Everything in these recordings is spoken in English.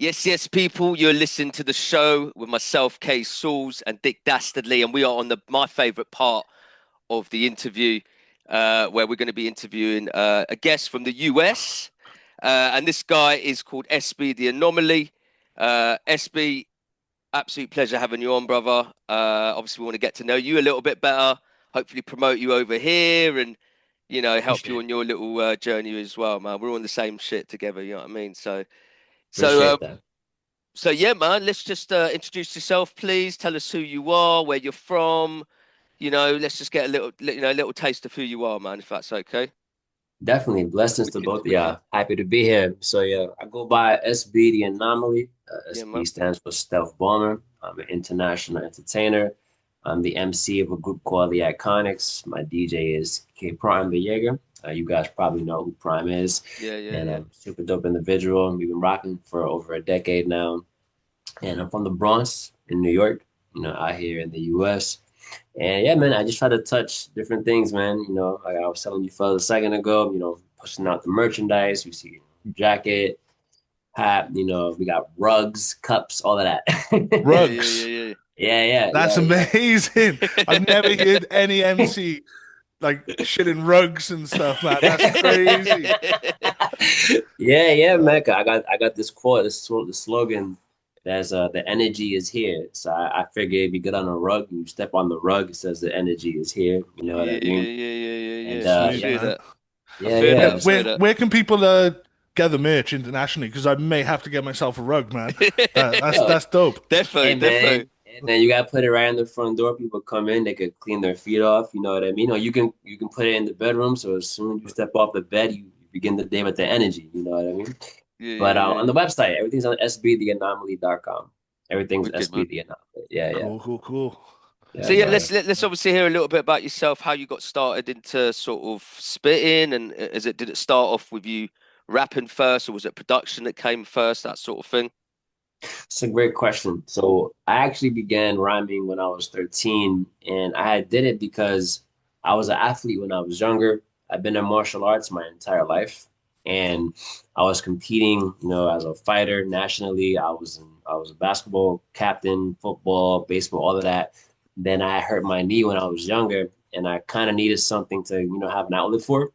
Yes, yes, people, you're listening to the show with myself, K-Saulz and Dick Dastardly, and we are on my favorite part of the interview, where we're going to be interviewing a guest from the US, and this guy is called SB The Anomoly. SB, absolute pleasure having you on, brother. Obviously, we want to get to know you a little bit better, hopefully promote you over here, and help you Appreciate on it. your little journey as well, man. We're all on the same shit together, you know what I mean? So, Appreciate that. So yeah, man, let's just introduce yourself, please. Tell us who you are, where you're from. Let's just get a little taste of who you are, man, if that's okay. Definitely blessings to Wicked, both of wicked. y'all. Happy to be here. So yeah, I go by SB The Anomoly. Yeah, SB man. stands for Stealth Bomber. I'm an international entertainer. I'm the MC of a group called The Iconics. My DJ is K Prime the Jaeger. You guys probably know who Prime is. Yeah, yeah, And yeah. I'm a super dope individual. We've been rocking for over a decade now. And I'm from the Bronx in New York, out here in the US. And yeah, man, I just try to touch different things, man. Like I was telling you fellas a second ago, pushing out the merchandise. We see jacket, hat, we got rugs, cups, all of that. Yeah, yeah, Rugs. yeah, Yeah, yeah, That's yeah, yeah. amazing. I've never yeah. heard any MC like shitting rugs and stuff, man. That's crazy. Yeah, yeah, man. I got this quote, this slogan that's the energy is here. So I figured it'd be good on a rug. You step on the rug, it says the energy is here. You know what Yeah, I yeah, mean? yeah, yeah, yeah, And yeah. I Sweet, yeah, feel man. that. I yeah, feel Yeah, that. yeah. I where feel that. where can people gather merch internationally? Because I may have to get myself a rug, man. That's Yo, that's dope. Defo, hey defo. man, hey man, you gotta put it right in the front door. People come in, they could clean their feet off. You know what I mean? Or you can put it in the bedroom. So as soon as you step off the bed, you begin the day with the energy. You know what I mean? Yeah, But yeah, yeah. on the website, everything's on sbtheanomaly.com. Everything's Wicked, man. SB the Anomaly. Yeah, yeah, Cool, cool, cool. yeah, So yeah, brother. let's obviously hear a little bit about yourself, how you got started into sort of spitting, and did it start off with you rapping first, or was it production that came first, that sort of thing? It's a great question. So I actually began rhyming when I was 13, and I did it because I was an athlete when I was younger. I've been in martial arts my entire life, and I was competing, as a fighter nationally. I was a basketball captain, football, baseball, all of that. Then I hurt my knee when I was younger, and I kind of needed something to, have an outlet for.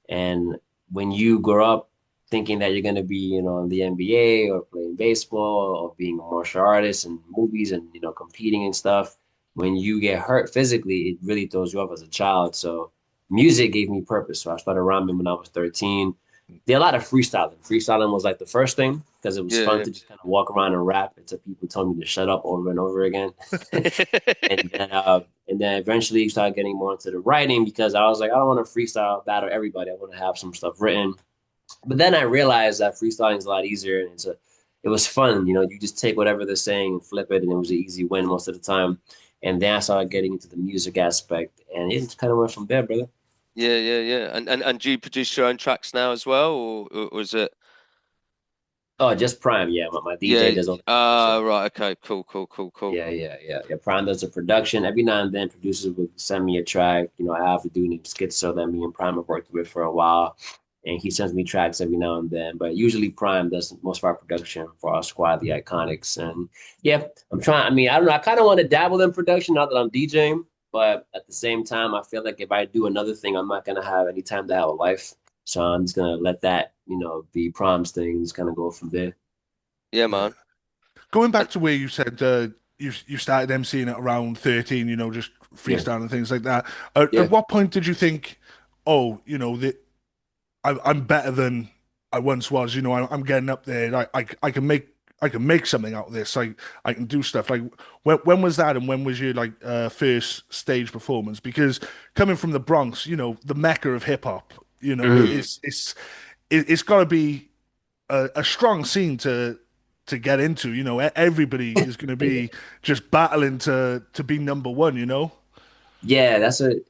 And when you grow up thinking that you're going to be, in the NBA or playing baseball or being a martial artist and movies and, competing and stuff, when you get hurt physically, it really throws you off as a child. So music gave me purpose. So I started rhyming when I was 13. Did a lot of freestyling. Freestyling was like the first thing because it was Yeah, fun yeah. to just kind of walk around and rap until people told me to shut up over and over again. And then eventually you start getting more into the writing because I was like, I don't want to freestyle battle everybody. I want to have some stuff written. But then I realized that freestyling is a lot easier and it was fun. You just take whatever they're saying and flip it, and it was an easy win most of the time. And then I started getting into the music aspect, and it just kind of went from there, brother. Yeah, yeah, yeah. And do you produce your own tracks now as well, or is it? Oh, just Prime, yeah. My DJ Yeah. does all the Ah, production. right. Okay. Cool. Cool. Cool. Cool. Yeah, yeah, yeah, yeah. Prime does the production. Every now and then, producers would send me a track. I have a dude named Schizo that me and Prime have worked with for a while, and he sends me tracks every now and then. But usually, Prime does most of our production for our squad, the Iconics. And yeah, I'm trying. I mean, I don't know. I kind of want to dabble in production now that I'm DJing, but at the same time, I feel like if I do another thing, I'm not gonna have any time to have a life. So I'm just gonna let that, be Prime's thing. Just kind of go from there. Yeah, Yeah. man. Going And back to where you said you started MCing at around 13, just Yeah, freestyle and things like that. At yeah. what point did you think, oh, that I'm better than I once was. I'm getting up there. I can make something out of this. I can do stuff. Like when was that, and when was your like first stage performance? Because coming from the Bronx, the mecca of hip hop, Mhm. it's got to be a strong scene to get into. Everybody is going to Yeah. be just battling to be number one. Yeah,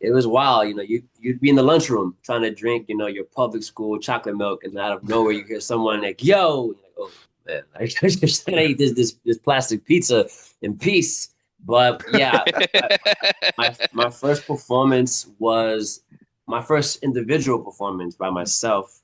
it was wild. You'd be in the lunchroom trying to drink, your public school chocolate milk, and out of nowhere you hear someone like, "Yo," you're like, oh man, I just gonna eat this plastic pizza in peace. But yeah, my first performance was my first individual performance by myself.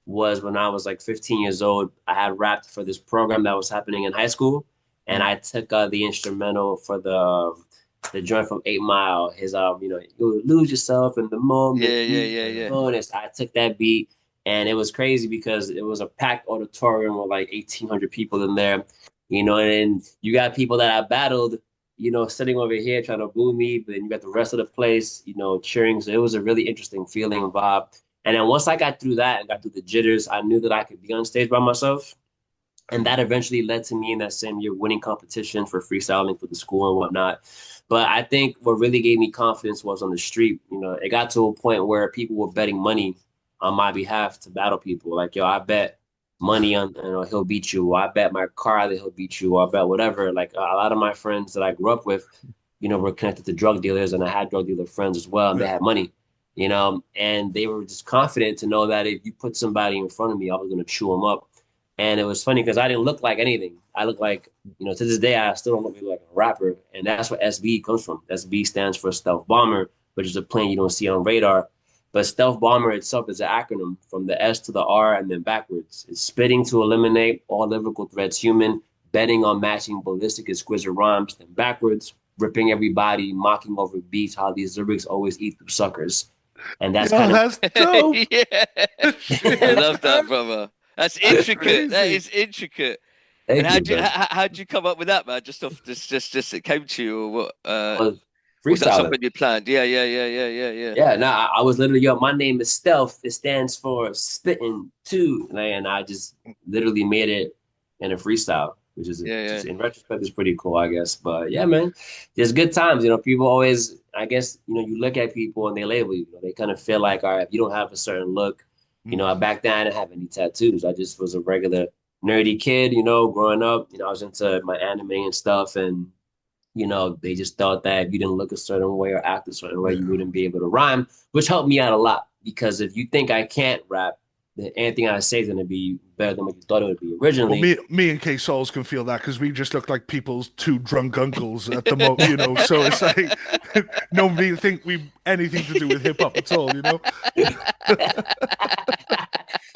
was when I was like 15 years old. I had rapped for this program that was happening in high school, and Mm. I took the instrumental for the joint from 8 Mile. His you lose yourself in the moment, Yeah, yeah, you yeah, yeah. bonus. I took that beat, and it was crazy because it was a packed auditorium with like 1,800 people in there, and you got people that I battled, sitting over here trying to boo me, but then you got the rest of the place, cheering. So it was a really interesting feeling and vibe. And then once I got through that and got through the jitters, I knew that I could be on stage by myself. And that eventually led to me in that same year winning competition for freestyling for the school and whatnot. But I think what really gave me confidence was on the street. It got to a point where people were betting money on my behalf to battle people. Like, yo, I bet money on, he'll beat you. Or I bet my car that he'll beat you. Or I bet whatever. Like a lot of my friends that I grew up with, were connected to drug dealers, and I had drug dealer friends as well, and they Yeah. had money. And they were just confident to know that if you put somebody in front of me, I was going to chew them up. And it was funny because I didn't look like anything. I look like, to this day, I still don't look like a rapper. And that's what SB comes from. SB stands for Stealth Bomber, which is a plane you don't see on radar. But Stealth Bomber itself is an acronym from the S to the R and then backwards. It's spitting to eliminate all lyrical threats human, betting on matching ballistic exquisite rhymes, then backwards, ripping everybody, mocking over beats, how these lyrics always eat through suckers. And that's Yo, kind of that's dope. Yeah. I Shit, love that, man. brother. That's That's intricate. That crazy. is intricate. And thank you, man. how'd you come up with that, man? Just off just it came to you, or what? I was Was that freestyling. something you planned? Yeah, yeah, yeah, yeah, yeah, yeah. Yeah, no, I was literally, yo, my name is Stealth. It stands for spitting too. And I just literally made it in a freestyle, which is Yeah, yeah. just in retrospect is pretty cool, I guess. But yeah, man, there's good times. People always, I guess, you look at people and they label you. They kind of feel like, all right, if you don't have a certain look, Mm. back then I didn't have any tattoos. I just was a regular nerdy kid, growing up. I was into my anime and stuff, and they just thought that if you didn't look a certain way or act a certain way, you Yeah. wouldn't be able to rhyme, which helped me out a lot. Because if you think I can't rap, then anything I say is going to be better than what you thought it would be Well, originally. me and K-Saulz can feel that because we just look like people's two drunk uncles at the moment. So it's like nobody think we anything to do with hip hop at all.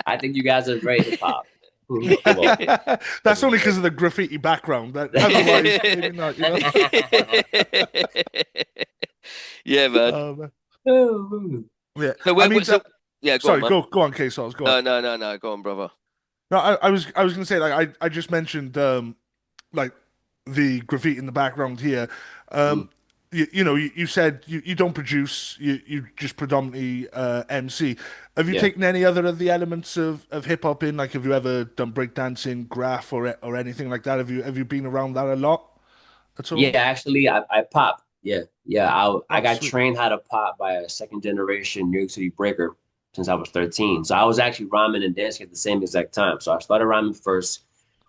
I think you guys are very hip hop. Come on. That's only because of the graffiti background. That otherwise, maybe not. Yeah, man. Um, yeah, So I where, mean, so yeah, go on, sorry, man. go on, K-Saulz, go on. No, no, no, no. Go on, brother. No, I was gonna say like I just mentioned like the graffiti in the background here. Um, you said you don't produce, you just predominantly MC. Have you Yeah. taken any other of the elements of hip hop in? Like, have you ever done breakdancing, graph, or anything like that? Have you been around that a lot at Yeah, all? actually, I pop. Yeah, yeah. I Oh, got sweet. trained how to pop by a second generation New York City breaker since I was 13. So I was actually rhyming and dancing at the same exact time. So I started rhyming first,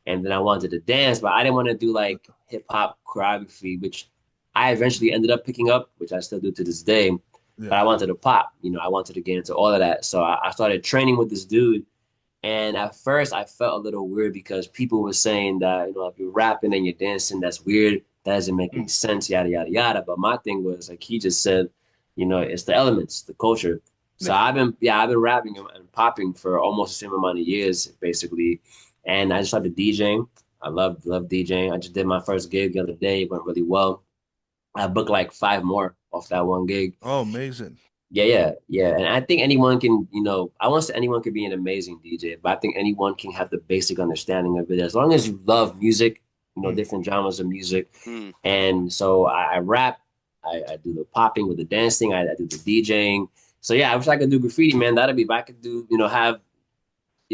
and then I wanted to dance, but I didn't want to do like hip hop choreography, which I eventually ended up picking up, which I still do to this day. But Yeah. I wanted to pop. I wanted to get into all of that. So I started training with this dude. And at first, I felt a little weird because people were saying that, if you're rapping and you're dancing, that's weird. That doesn't make any Mm. sense, yada, yada, yada. But my thing was, like, he just said, it's the elements, the culture. So Yeah. I've been rapping and popping for almost the same amount of years, basically. And I just started DJing. I love DJing. I just did my first gig the other day. It went really well. I booked like five more off that one gig. Oh, amazing. Yeah, yeah, yeah. And I think anyone can, I won't say anyone can be an amazing DJ, but I think anyone can have the basic understanding of it as long as you love music, Mm. different genres of music. Mm. And so I rap, I do the popping with the dancing, I do the DJing. So yeah, I wish I could do graffiti, man. That'd be if I could do, have,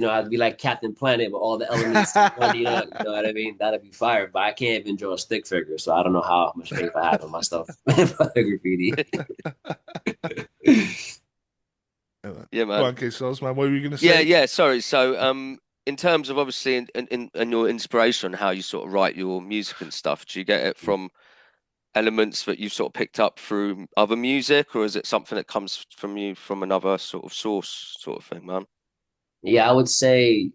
I'd be like Captain Planet with all the elements in one, you know what I mean? That'd be fire. But I can't even draw a stick figure, so I don't know how much faith I have in myself for the graffiti. Yeah, Go man. on, K-Saulz, man. What were you gonna Yeah, say? yeah. Sorry. So, in terms of obviously in your inspiration, how you sort of write your music and stuff, do you get it from elements that you've sort of picked up through other music, or is it something that comes from you from another sort of source, sort of thing, man? Yeah, I would say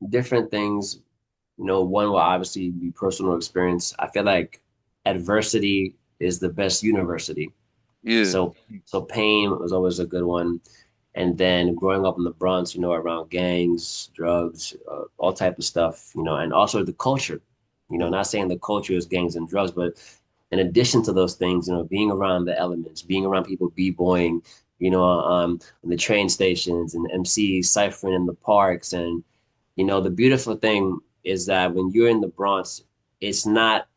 different things. One will obviously be personal experience. I feel like adversity is the best university. Yeah. So, so pain was always a good one. And then growing up in the Bronx, around gangs, drugs, all type of stuff, and also the culture, not saying the culture is gangs and drugs, but in addition to those things, being around the elements, being around people b-boying, in the train stations and MCs ciphering in the parks. And, the beautiful thing is that when you're in the Bronx, it's not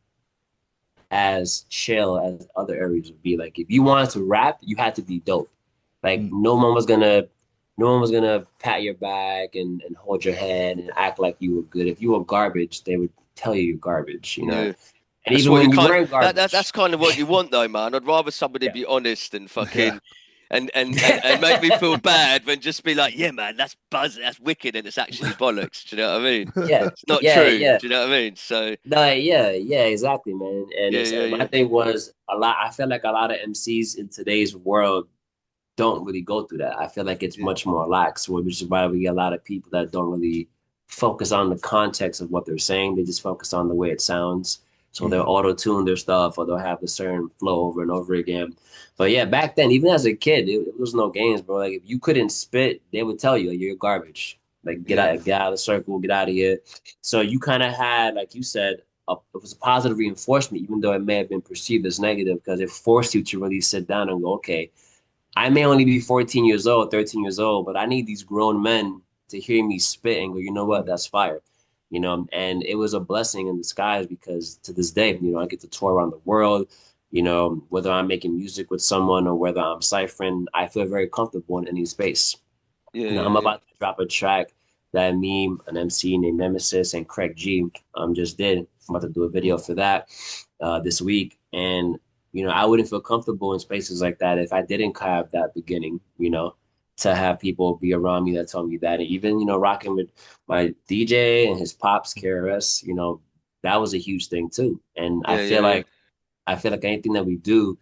as chill as other areas would be. Like if you wanted to rap, you had to be dope. Like Mm. no one was gonna pat your back and hold your hand and act like you were good. If you were garbage, they would tell you you're garbage. Yeah. And That's even what you when you kind weren't that's garbage, kind of what you want though, man. I'd rather somebody yeah, be honest and Yeah. fucking and make me feel bad than just be like, yeah, man, that's buzz, that's wicked, and it's actually bollocks. Do you know what I mean? yeah, It's not yeah, true. yeah. Do you know what I mean? So No, yeah, yeah, exactly, man. And yeah, it's yeah, and my yeah, thing was a lot. I feel like a lot of MCs in today's world don't really go through that. I feel like it's yeah. much more lax, which is why we get a lot of people that don't really focus on the context of what they're saying. They just focus on the way it sounds. So they'll Mm. auto-tune their stuff or they'll have a certain flow over and over again. But yeah, back then, even as a kid, it was no games, bro. Like if you couldn't spit, they would tell you you're garbage. Like Yeah. get out of the circle, get out of here. So you kind of had, like you said, it was a positive reinforcement, even though it may have been perceived as negative, because it forced you to really sit down and go, okay, I may only be 14 years old, 13 years old, but I need these grown men to hear me spit and go, you know what, that's fire. And it was a blessing in disguise because to this day, I get to tour around the world, whether I'm making music with someone or whether I'm ciphering, I feel very comfortable in any space. Yeah, I'm yeah, about to drop a track that me, an MC named Nemesis, and Craig G just did. I'm about to do a video for that this week. And, I wouldn't feel comfortable in spaces like that if I didn't have that beginning, to have people be around me that tell me that. And even, rocking with my DJ and his pops, KRS, that was a huge thing too. And yeah, yeah, yeah. I feel like anything that we do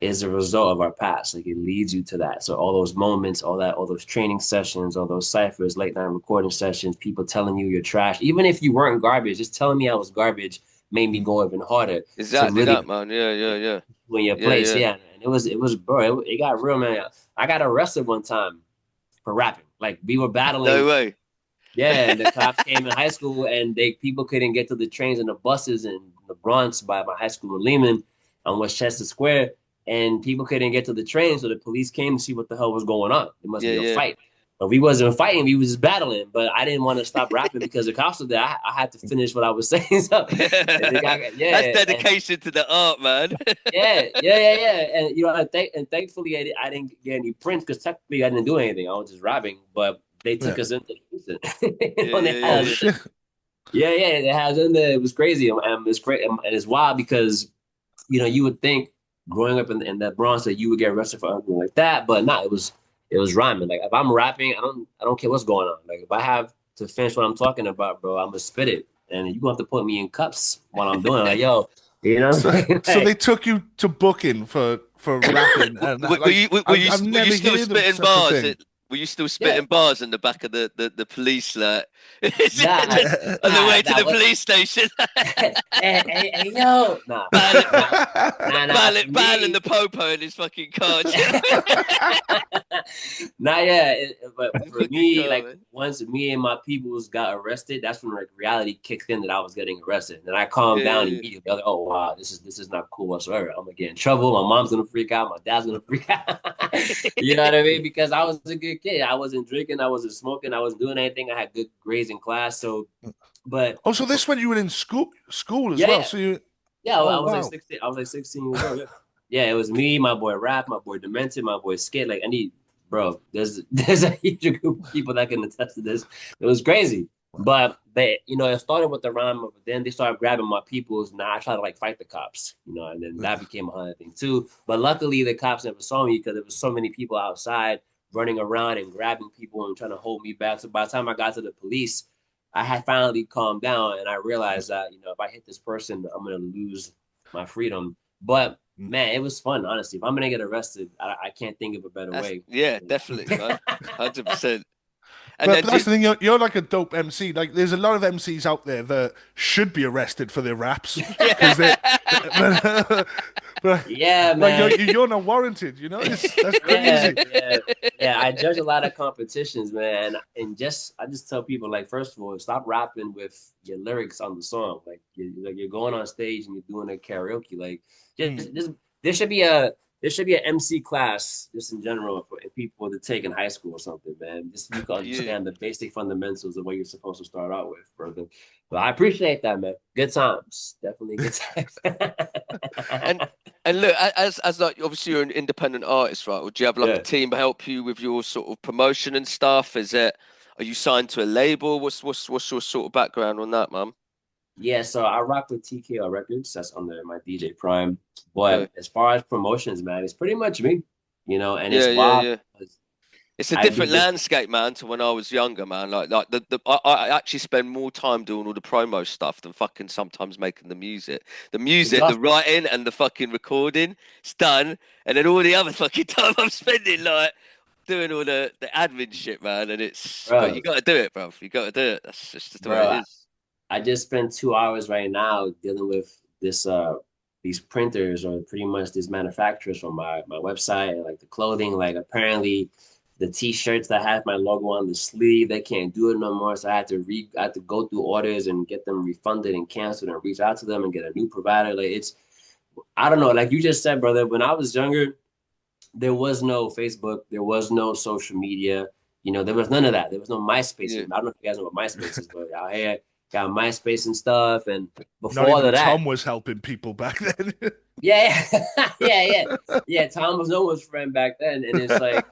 is a result of our past. Like it leads you to that. So all those moments, all those training sessions, all those ciphers, late night recording sessions, people telling you you're trash, even if you weren't garbage, just telling me I was garbage made me Mm. go even harder to Exactly really that, man. Yeah, yeah, yeah, put in your yeah, place. yeah. Yeah. And it was, bro, it got real, man. I got arrested one time for rapping. Like we were No battling. way. Yeah, and the cops came in high school, and people couldn't get to the trains and the buses in the Bronx by my high school in Lehman on Westchester Square, and people couldn't get to the train, so the police came to see what the hell was going on. It must Yeah, be a yeah. fight. But we wasn't fighting; we was just battling. But I didn't want to stop rapping because the cops were there. I had to finish what I was saying. So, and the guy, That's yeah, and dedication to the art, man. yeah, and thankfully I didn't get any prints because technically I didn't do anything. I was just rapping, but they took Yeah. us into the Yeah, when they yeah, had yeah, Oh us yeah. shit. yeah, they had us in there. It was crazy, and it's great, and it's wild because you would think growing up in that Bronx that you would get arrested for something like that, but not. It was rhyming. Like if I'm rapping, I don't care what's going on. Like if I have to finish what I'm talking about, bro, I'm gonna spit it, and you gonna have to put me in cuffs while I'm doing it. Like yo, you know what So, I'm saying? so they took you to booking for rapping, and Were, that, were like you were I've you I've were you never still heard of spitting such a bars? thing. Were you still Yeah, spitting bars in the back of the police nah, on the nah, way to nah. the What? police station? Hey, yo, nah, Battling, nah, nah. For battling me, the popo in his fucking car. nah, yeah. But for Fucking me, car, like man. once me and my peoples got arrested, that's when like reality kicked in that I was getting arrested. And I calmed Yeah, down yeah, immediately. I was like, oh wow, this is not cool whatsoever. I'm gonna get in trouble. My mom's gonna freak out. My dad's gonna freak out. You know what I mean? Because I was a good kid. I wasn't drinking. I wasn't smoking. I wasn't doing anything. I had good grades in class. So, but Oh, so this when you were in school as yeah, well. yeah. So you, Yeah, oh I was like wow. 16. I was like 16 years old. Yeah, yeah. It was me, my boy Rap, my boy Demented, my boy Skit. Like I need, bro. There's a huge group of people that can attest to this. It was crazy, but it started with the rhyme, but then they started grabbing my peoples. Now I try to like fight the cops, and then that became a hundred thing too. But luckily, the cops never saw me because there was so many people outside running around and grabbing people and trying to hold me back. So by the time I got to the police, I had finally calmed down and I realized that, if I hit this person, I'm gonna lose my freedom. But man, it was fun, honestly. If I'm gonna get arrested, I can't think of a better that's way. yeah, definitely, man, 100%. And But then that's the thing. You're like a dope MC. Like there's a lot of MCs out there that should be arrested for their raps yeah, because they. But, but Yeah, like man. you're not warranted. You know, that's Yeah, crazy. yeah, yeah. I judge a lot of competitions, man, and just I just tell people like, first of all, stop rapping with your lyrics on the song. Like you're going on stage and you're doing a karaoke. Like Mm. just there should be a there should be an MC class just in general for people to take in high school or something, man. Just so you can Yeah. understand the basic fundamentals of what you're supposed to start out with, brother. But I appreciate that, man. Good times, definitely good times. And and look, as like obviously you're an independent artist, right? Or do you have like a Yeah. team help you with your sort of promotion and stuff? Are you signed to a label? What's your sort of background on that, man? Yeah, so I rock with TKO Records. That's under my DJ Prime. But Okay. as far as promotions, man, it's pretty much me, and it's Yeah, yeah, wild yeah. because It's a I do different this. landscape, man, to when I was younger, man. Like I actually spend more time doing all the promo stuff than fucking sometimes making the music. The music, the Exhausting, writing, and the fucking recording, it's done. And then all the other fucking time I'm spending like doing all the admin shit, man. But you bro, got to do it, bro. You got to do it. That's just the way it bro. is. I just spent 2 hours right now dealing with this these printers or pretty much these manufacturers from my website and like the clothing. Like apparently the t-shirts that have my logo on the sleeve, they can't do it no more. So I had to go through orders and get them refunded and canceled and reach out to them and get a new provider. Like it's I don't know, like you just said, brother, when I was younger, there was no Facebook, there was no social media, there was none of that. There was no MySpace. Yeah. I don't know if you guys know what MySpace is, but out here got MySpace and stuff. And Not before all even of that, Tom was helping people back then. yeah, yeah. Tom was no one's friend back then, and it's like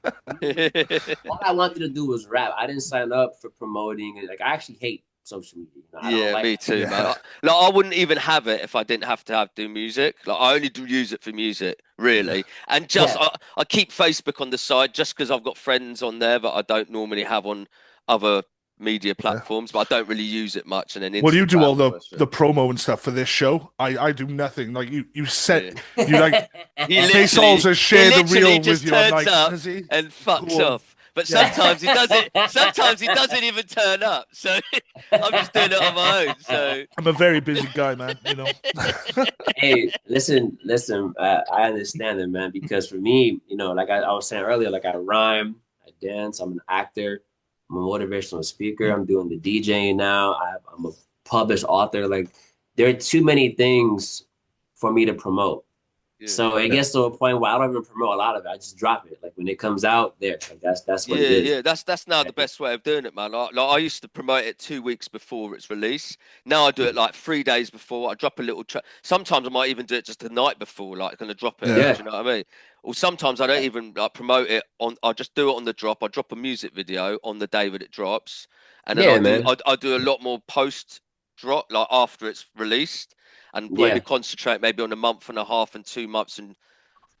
all I wanted to do was rap. I didn't sign up for promoting, and like I actually hate social media. I don't Yeah, like me that. too, man. Yeah, Like, I wouldn't even have it if I didn't have to do music. Like, I only do use it for music, yeah, really. And just Yeah, I keep Facebook on the side just because I've got friends on there that I don't normally have on other media yeah. platforms, but I don't really use it much. And then Well, you do all Instagram, all that shit. the promo and stuff for this show. I do nothing. Like you Yeah. set you like He K-Saulz literally, has he shared the literally reel with just you. I'm turns like, up has he? and fucks Go on. off. But Yeah, sometimes he does it. Sometimes he doesn't even turn up. So I'm just doing it on my own. So I'm a very busy guy, man. Hey, listen. I understand it, man. Because for me, like I was saying earlier, like I rhyme, I dance, I'm an actor, I'm a motivational speaker, I'm doing the DJing now. I'm a published author. Like there are too many things for me to promote. yeah. So it Yeah. gets to a point where I don't even promote a lot of it. I just drop it. Like when it comes out, there. Like that's what it Yeah, is. yeah, that's now the best way of doing it, man. I used to promote it 2 weeks before its release. Now I do it like 3 days before. I drop a little track. Sometimes I might even do it just the night before, like gonna drop it. Yeah. Do you know what I mean? Or sometimes I don't even like promote it on. I just do it on the drop. I drop a music video on the day that it drops, and then Yeah, man. I do a lot more post drop, like after it's released, and maybe Yeah. concentrate maybe on a month and a half and 2 months and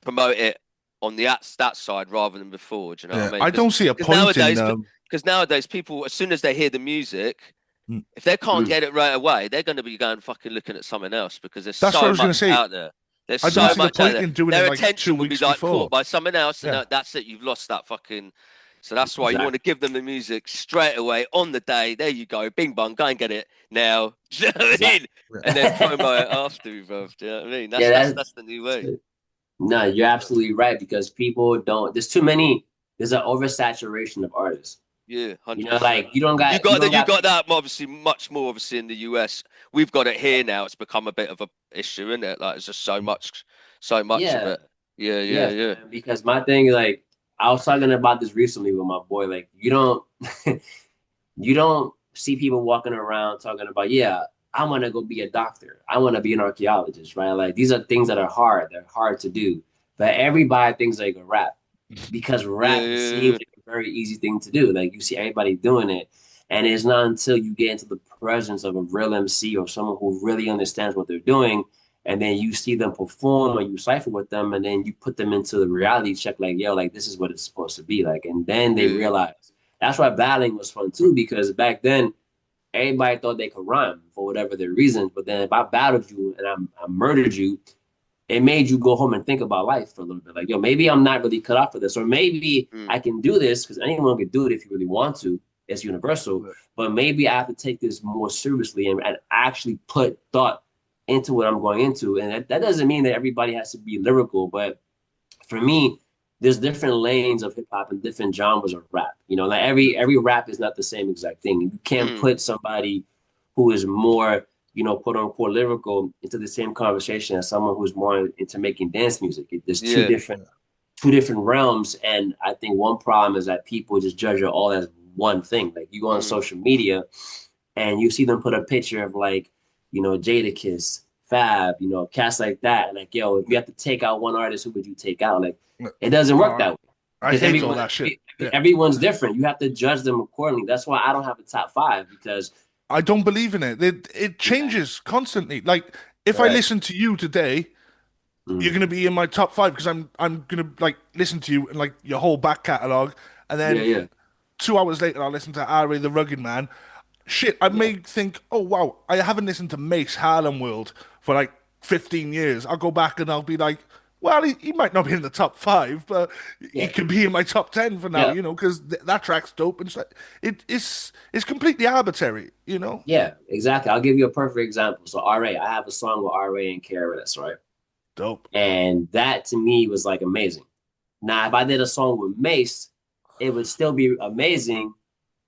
promote it on that side rather than before. Do you know what Yeah. I mean? I don't see a point in Because nowadays people, as soon as they hear the music, mm, if they can't Mm. get it right away, they're going to be going fucking looking at something else because there's that's what I so was gonna much say. out there. There's I don't so see the much out point there. in doing it Their like two attention will be weeks like caught before. by something else, and Yeah. that's it. You've lost that fucking. So that's why you want Exactly. to give them the music straight away on the day. There you go, bing bong, go and get it now. Do you know what I mean? Exactly. And then promo it after, bro. Do you know what I mean? Yeah, That's the new way. no, you're absolutely right because people don't. There's an oversaturation of artists. Yeah, You know, 100%. like you don't You got. got that obviously much more obviously in the US. We've got it here now. It's become a bit of a issue, isn't it? Like it's just so much of Yeah, it. Yeah, yeah, yeah, yeah. man. Because my thing, like, I was talking about this recently with my boy. Like, you don't, you don't see people walking around talking about, yeah, I want to go be a doctor. I want to be an archaeologist, right? Like, these are things that are hard. They're hard to do. But everybody thinks they can rap because Yeah, rap seems yeah, like a very easy thing to do. Like, you see everybody doing it. And it's not until you get into the presence of a real MC or someone who really understands what they're doing, and then you see them perform or you cipher with them, and then you put them into the reality check, like, yo, like this is what it's supposed to be like. And then they yeah, realize that's why battling was fun too, because back then everybody thought they could rhyme for whatever their reasons. But then if I battled you and I murdered you, it made you go home and think about life for a little bit. Like, yo, maybe I'm not really cut out for this, or maybe yeah. I can do this because anyone can do it if you really want to. It's universal, but maybe I have to take this more seriously and actually put thought into what I'm going into. And that doesn't mean that everybody has to be lyrical, but for me, there's different lanes of hip hop and different genres of rap. You know, like every rap is not the same exact thing. You can't Mm, put somebody who is more, you know, quote unquote lyrical into the same conversation as someone who's more into making dance music. There's yeah. two different realms, and I think one problem is that people just judge it all as one thing. Like you go on Mm, social media and you see them put a picture of like, you know, Jadakiss, Fab, you know, cats like that. And like, yo, if you have to take out one artist, who would you take out? Like, it doesn't work Oh, that way I because hate all that shit. Yeah. everyone's different. You have to judge them accordingly. That's why I don't have a top five because I don't believe in it. It yeah, changes constantly. Like if I right. listen to you today, you're Mm, gonna be in my top five because I'm gonna like listen to you and like your whole back catalogue, and yeah, then yeah, 2 hours later I'll listen to Ari the Rugged Man. Shit, I yeah, may think, oh wow, I haven't listened to Mace Harlem World for like 15 years. I'll go back and I'll be like, well, he might not be in the top five, but he yeah, could be in my top 10 for now, yeah, you know, because that track's dope and stuff. It's completely arbitrary, you know. yeah, exactly. I'll give you a perfect example. So RA, I have a song with RA and KRS, right? Dope. And that to me was like amazing. Now, if I did a song with Mace, it would still be amazing,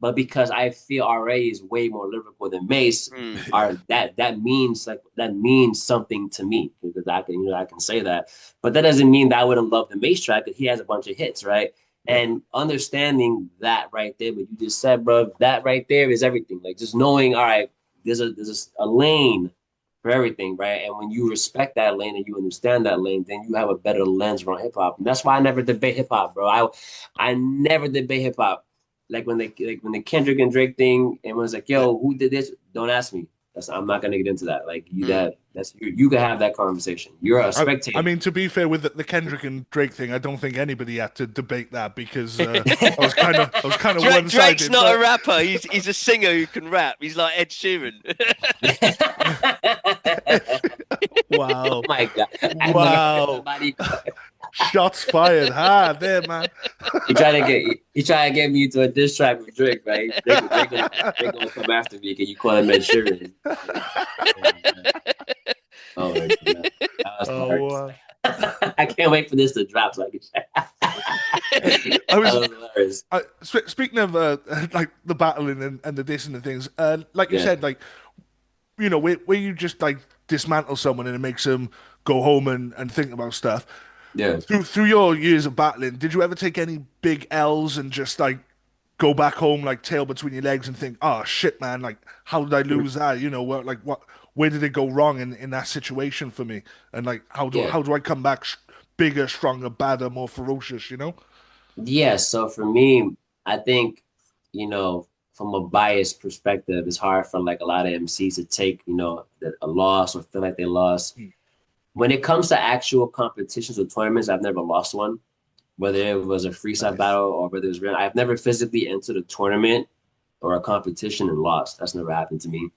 but because I feel RA is way more lyrical than Mace, mm, Yeah. that means something to me because I can say that. But that doesn't mean that I wouldn't love the Mace track because he has a bunch of hits, right? Yeah. And understanding that right there, what you just said, bro, that right there is everything. Like just knowing, all right, there's a lane for everything, right? And when you respect that lane and you understand that lane, then you have a better lens around hip hop. And that's why I never debate hip hop, bro. I never debate hip hop. When the Kendrick and Drake thing, and was like, Yeah. yo, who did this? Don't ask me. I'm not gonna get into that. Like mm. you can have that conversation. You're a I spectator. mean, to be fair with the Kendrick and Drake thing, I don't think anybody had to debate that because I was kind of Drake's one-sided. not a But rapper. He's a singer who can rap. He's like Ed Sheeran. Oh wow, my god! I'm never heard wow, somebody. shots fired hard there, man. He trying to get me into a diss track with Drake, right? Drake gonna come after me because you call him Ed Sheeran. Oh my god, that was Oh, hilarious. wow. I can't wait for this to drop so I can. I That was was hilarious. speaking of like the battling and the dissing and things. Like you Yeah, said, like you know, where you just like dismantle someone and it makes them go home and think about stuff. yeah. Through your years of battling, did you ever take any big L's and just like go back home like tail between your legs and think, oh shit, man, like how did I lose that? You know, where did it go wrong in that situation for me? And like Yeah. how do I come back bigger, stronger, badder, more ferocious? You know? Yeah, so for me, I think, you know, from a biased perspective, it's hard for like a lot of MCs to take, you know, a loss or feel like they lost. Hmm. When it comes to actual competitions or tournaments, I've never lost one, whether it was a freestyle Nice. battle or whether it was real. I've never physically entered a tournament or a competition and lost. That's never happened to me.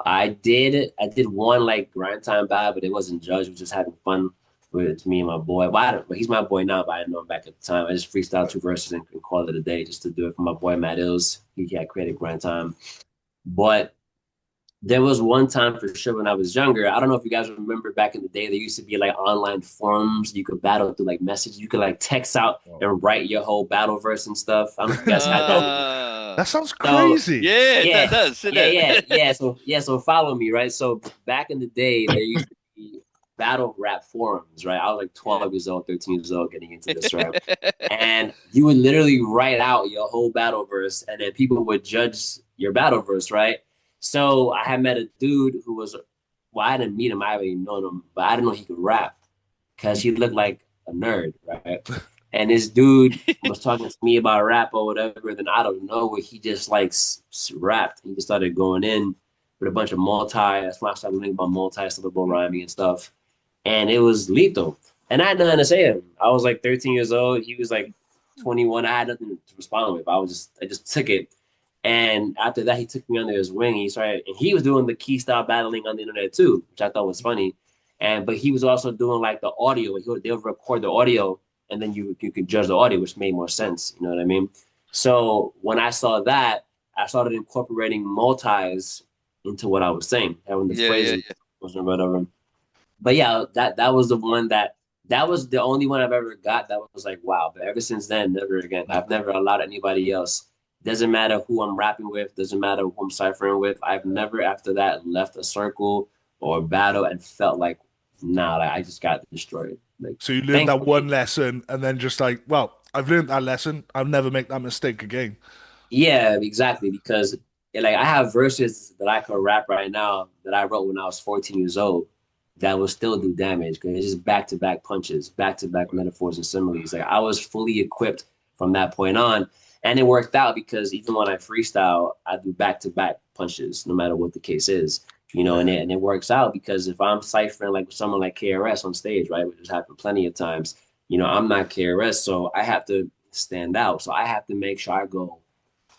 I did one like grind time battle, but it wasn't judged. We were just having fun with me and my boy. Well, I don't, he's my boy now, but I didn't know him back at the time. I just freestyled two verses and called it a day just to do it for my boy Matt Ills. He had created grind time. But there was one time for sure when I was younger. I don't know if you guys remember back in the day, there used to be like online forums. You could battle through like messages. You could like text out Wow. and write your whole battle verse and stuff. I don't know if you guys had that. Uh, That sounds So crazy. yeah, that yeah, does, doesn't it? So follow me, right? So back in the day, there used to be battle rap forums, right? I was like Yeah. 12 years old, 13 years old, getting into this, right? And you would literally write out your whole battle verse, and then people would judge your battle verse, right? So I had met a dude who was, well, I didn't meet him, I already known him, but I didn't know he could rap because he looked like a nerd, right? And this dude was talking to me about rap or whatever. Then I don't know what he just like rapped. He just started going in with a bunch of multi. That's why I started learning about multi-syllable rhyming and stuff. And it was lethal. And I had nothing to say to him. I was like 13 years old. He was like 21. I had nothing to respond with. I just took it. And after that, he took me under his wing. And he was doing the key style battling on the internet too, which I thought was funny. But he was also doing like the audio. They'll record the audio, and then you could judge the audio, which made more sense. You know what I mean? So when I saw that, I started incorporating multis into what I was saying, having the Yeah, yeah, phrasing circles or whatever. But yeah, that was the one that was the only one I've ever got that was like wow. But ever since then, never again. I've never allowed anybody else. Doesn't matter who I'm rapping with, doesn't matter who I'm ciphering with. I've never after that left a circle or a battle and felt like nah, like I just got destroyed. Like So you learned that one thankfully, lesson, and then just like, well, I've learned that lesson. I'll never make that mistake again. yeah, exactly. Because like I have verses that I could rap right now that I wrote when I was 14 years old that will still do damage because it's just back to back punches, back to back metaphors and similes. Like I was fully equipped from that point on. And it worked out because even when I freestyle, I do back to back punches, no matter what the case is. And Yeah. it works out because if I'm ciphering like with someone like KRS on stage, right, which has happened plenty of times, I'm not KRS, so I have to stand out. So I have to make sure I go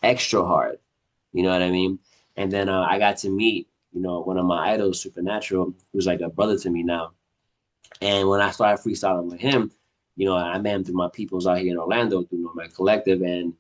extra hard. You know what I mean? And then I got to meet, one of my idols, Supernatural, who's like a brother to me now. And when I started freestyling with him, I met him through my peoples out here in Orlando, through my collective. And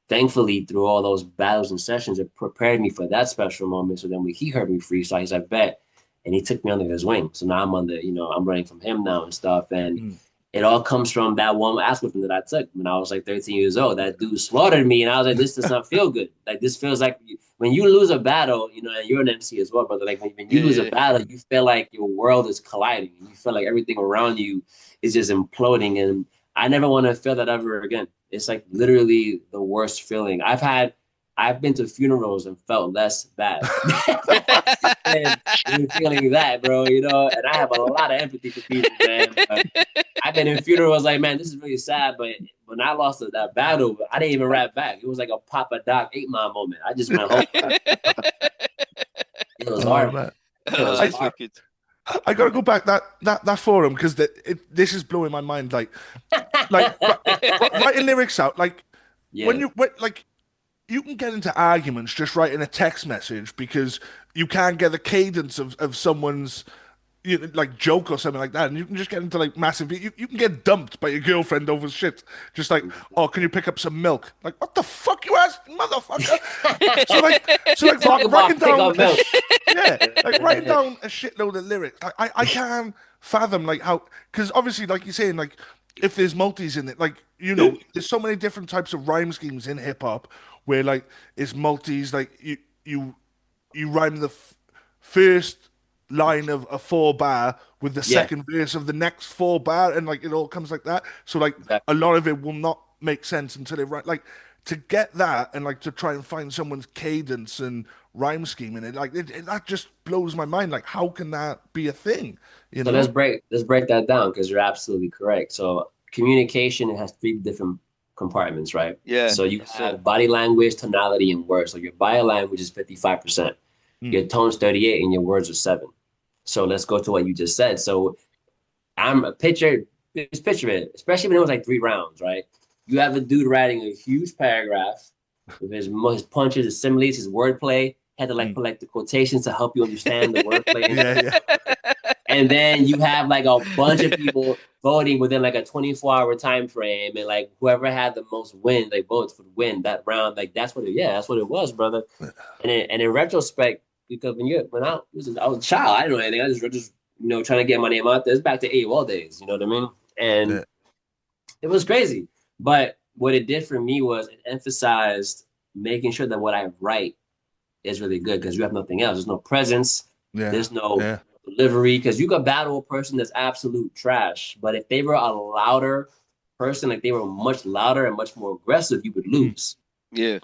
thankfully, through all those battles and sessions, it prepared me for that special moment. So then when he heard me freestyle, he's like, bet. And he took me under his wing. So now I'm I'm running from him now and stuff. And Mm. it all comes from that one ass whipping that I took when I was like 13 years old. That dude slaughtered me, and I was like, this does not feel good. Like this feels like when you lose a battle, and you're an MC as well, brother. Like when you Yeah, lose a yeah. battle, you feel like your world is colliding. You feel like everything around you is just imploding, and I never want to feel that ever again. It's like literally the worst feeling. I've been to funerals and felt less bad than feeling that, bro. And I have a lot of empathy for people, man. But I've been in funerals like, man, this is really sad. But when I lost that battle, I didn't even rap back. It was like a Papa Doc 8 Mile moment. I just went home. It was Oh hard. man, It Oh, was I that's hard. wicked. I gotta go back that forum because this is blowing my mind. Writing lyrics out like Yeah, like you can get into arguments just writing a text message because you can't get the cadence of someone's like joke or something like that, and you can just get into like massive. You can get dumped by your girlfriend over shit. Just like, oh, can you pick up some milk? Like, what the fuck you asking, motherfucker? So like, talk writing about pick down up milk. yeah, like writing down a shitload of lyrics. Like, I can't fathom like how because obviously like you're saying like if there's multis in it, like there's so many different types of rhyme schemes in hip hop where like it's multis. Like you you rhyme the first line of a 4 bar with the Yeah, second verse of the next 4 bar, and like it all comes like that. So like a exactly. lot of it will not make sense until they write like to get that and like to try and find someone's cadence and rhyme scheme in it. Like that just blows my mind. Like how can that be a thing? You So know? let's break that down because you're absolutely correct. So communication, it has three different compartments, right? Yeah, So you that's it. have body language, tonality, and words. So your body language is 55%, Mm, your tone's 38, and your words are 7. So let's go to what you just said. So I'm a picture, just picture it, especially when it was like 3 rounds, right? You have a dude writing a huge paragraph with his punches, his similes, his wordplay. Had to like mm. put like the quotations to help you understand the wordplay and Yeah, shit. yeah, And then you have like a bunch of people voting within like a 24-hour time frame, and like whoever had the most win, like votes for the win that round. Like that's what it was, brother. And in retrospect, because I was a child, I didn't know anything. I just trying to get my name out there. It's back to AOL days, you know what I mean? And yeah. it was crazy. But what it did for me was it emphasized making sure that what I write is really good because you have nothing else. There's no presence. Yeah, There's no yeah. delivery because you could battle a person that's absolute trash. But if they were a louder person, like they were much louder and much more aggressive, you would Mm. lose. Yeah,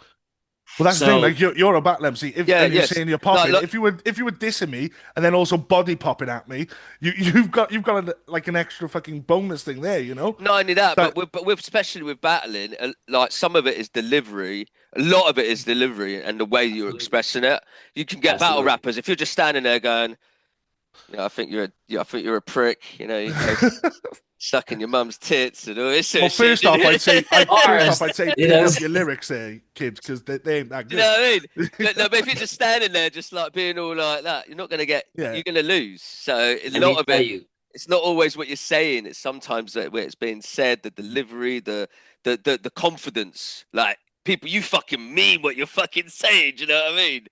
Well, that's the thing. So Like you're a battle MC, if yeah, and you're yes. saying you're Like, popping. like If you were dissing me and then also body popping at me, you've got like an extra fucking bonus thing there. You know. not only that, That but with especially with battling, like some of it is delivery. A lot of it is delivery and the way you're absolutely, expressing it. You can get battle absolutely. rappers if you're just standing there going, I think you're a prick. You go sucking your mum's tits and all this sort well, of shit. first off, Ours, I'd say you pick know, up your lyrics there, kids, because they ain't that Do you know good. what I mean? No, but if you're just standing there, just like being all like that, you're not gonna get. Yeah. You're gonna lose. So a let lot me of tell it, you, it's not always what you're saying. It's sometimes where it's being said, the delivery, the confidence. Like people, you fucking mean what you're fucking saying. Do you know what I mean?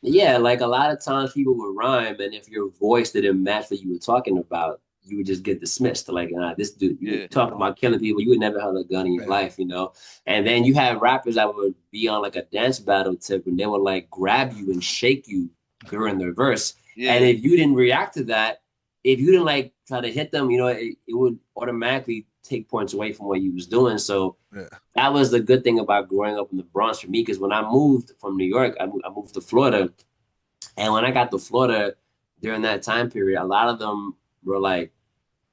Yeah, like a lot of times people would rhyme, and if your voice didn't match what you were talking about, you would just get dismissed. Like, this dude, you Yeah, talking about killing people, you would never have a gun in your Yeah. life, you know? And then you have rappers that would be on like a dance battle tip, and they would like grab you and shake you during their verse. And yeah, if you didn't react to that, if you didn't like try to hit them, it would automatically take points away from what you was doing. So Yeah. that was the good thing about growing up in the Bronx for me, because when I moved from New York, I moved to Florida. And when I got to Florida during that time period, a lot of them were like,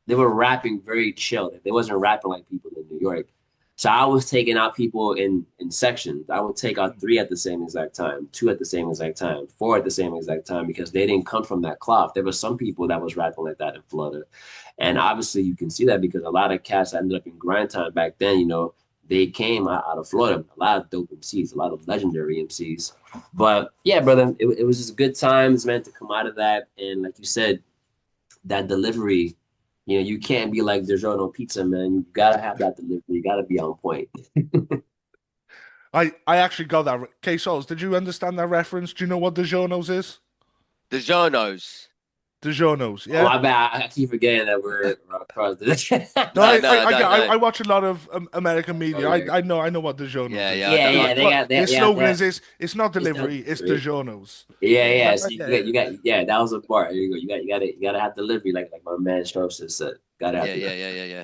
they were rapping very chill. They wasn't rapping like people in New York. So I was taking out people in sections. I would take out three at the same exact time, two at the same exact time, four at the same exact time, because they didn't come from that cloth. There were some people that was rapping like that in Florida. And obviously you can see that because a lot of cats that ended up in grind time back then, they came out of Florida. A lot of dope MCs, a lot of legendary MCs. But yeah, brother, it was just good times, man, to come out of that. And like you said, that delivery, you can't be like DiGiorno pizza, man. You gotta have that delivery. You gotta be on point. I actually got that. K-Saulz, did you understand that reference? Do you know what DiGiorno's is? the Jonos. DiGiorno's, Oh, yeah? I bet I keep forgetting that we're across the. No, No, no, no, no. I watch a lot of American media. Okay. I know what DiGiorno's Yeah, is. yeah, I Yeah, don't, I, yeah, they What got that. their Yeah, slogan that. is it's not It's not delivery, it's delivery. DiGiorno's. Yeah, yeah. Yeah, So yeah, yeah. That was a part. There you go. You gotta have delivery, like my man Strokes just said. Gotta have yeah, yeah, delivery. yeah, yeah, yeah.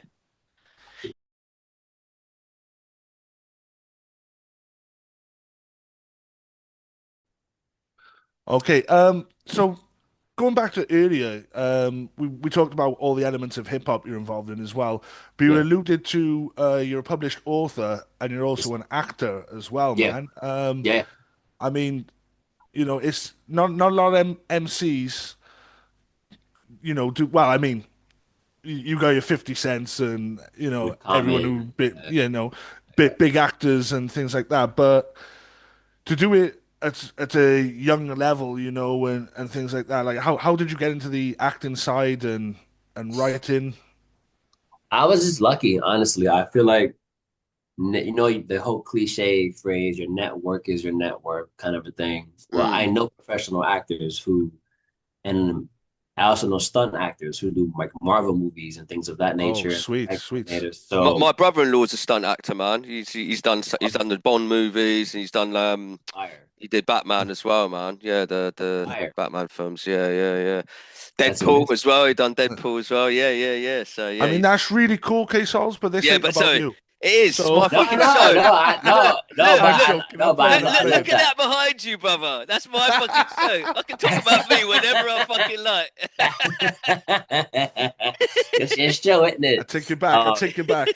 okay. So going back to earlier, we talked about all the elements of hip hop you're involved in as well. But you Yeah. alluded to you're a published author and you're It's, also an actor as well, yeah. man. Yeah. I mean, it's not a lot of MCs, do well. I mean, you got your 50 Cents and everyone Common. who big actors and things like that. But to do it at a young level, and things like that, like how did you get into the acting side and writing? I was just lucky, honestly. I feel like the whole cliche phrase, your network is your network kind of a thing. Well, I Mm. know professional actors and I also know stunt actors who do like Marvel movies and things of that Oh, nature, sweet, and sweet. coordinators. My So, brother-in-law's a stunt actor, man. He's done the Bond movies and he's done fire, he did Batman as well, man. Yeah, the fire. Batman films. Yeah, yeah, yeah. That's Deadpool amazing. as well. He done Deadpool as well. Yeah, yeah, yeah. So I yeah, mean, he's that's really cool, K-Sauls, but this yeah. ain't But about so you. it is. It's So my No, fucking no, show. no, I Look, no, no, look, I'm but look, joking. I'm but playing. I I'm know look there's at playing. that. that behind you, brother. That's my fucking show. I can talk about me whenever I fucking like. It's your show, isn't I it? take you back. I Um, take you back.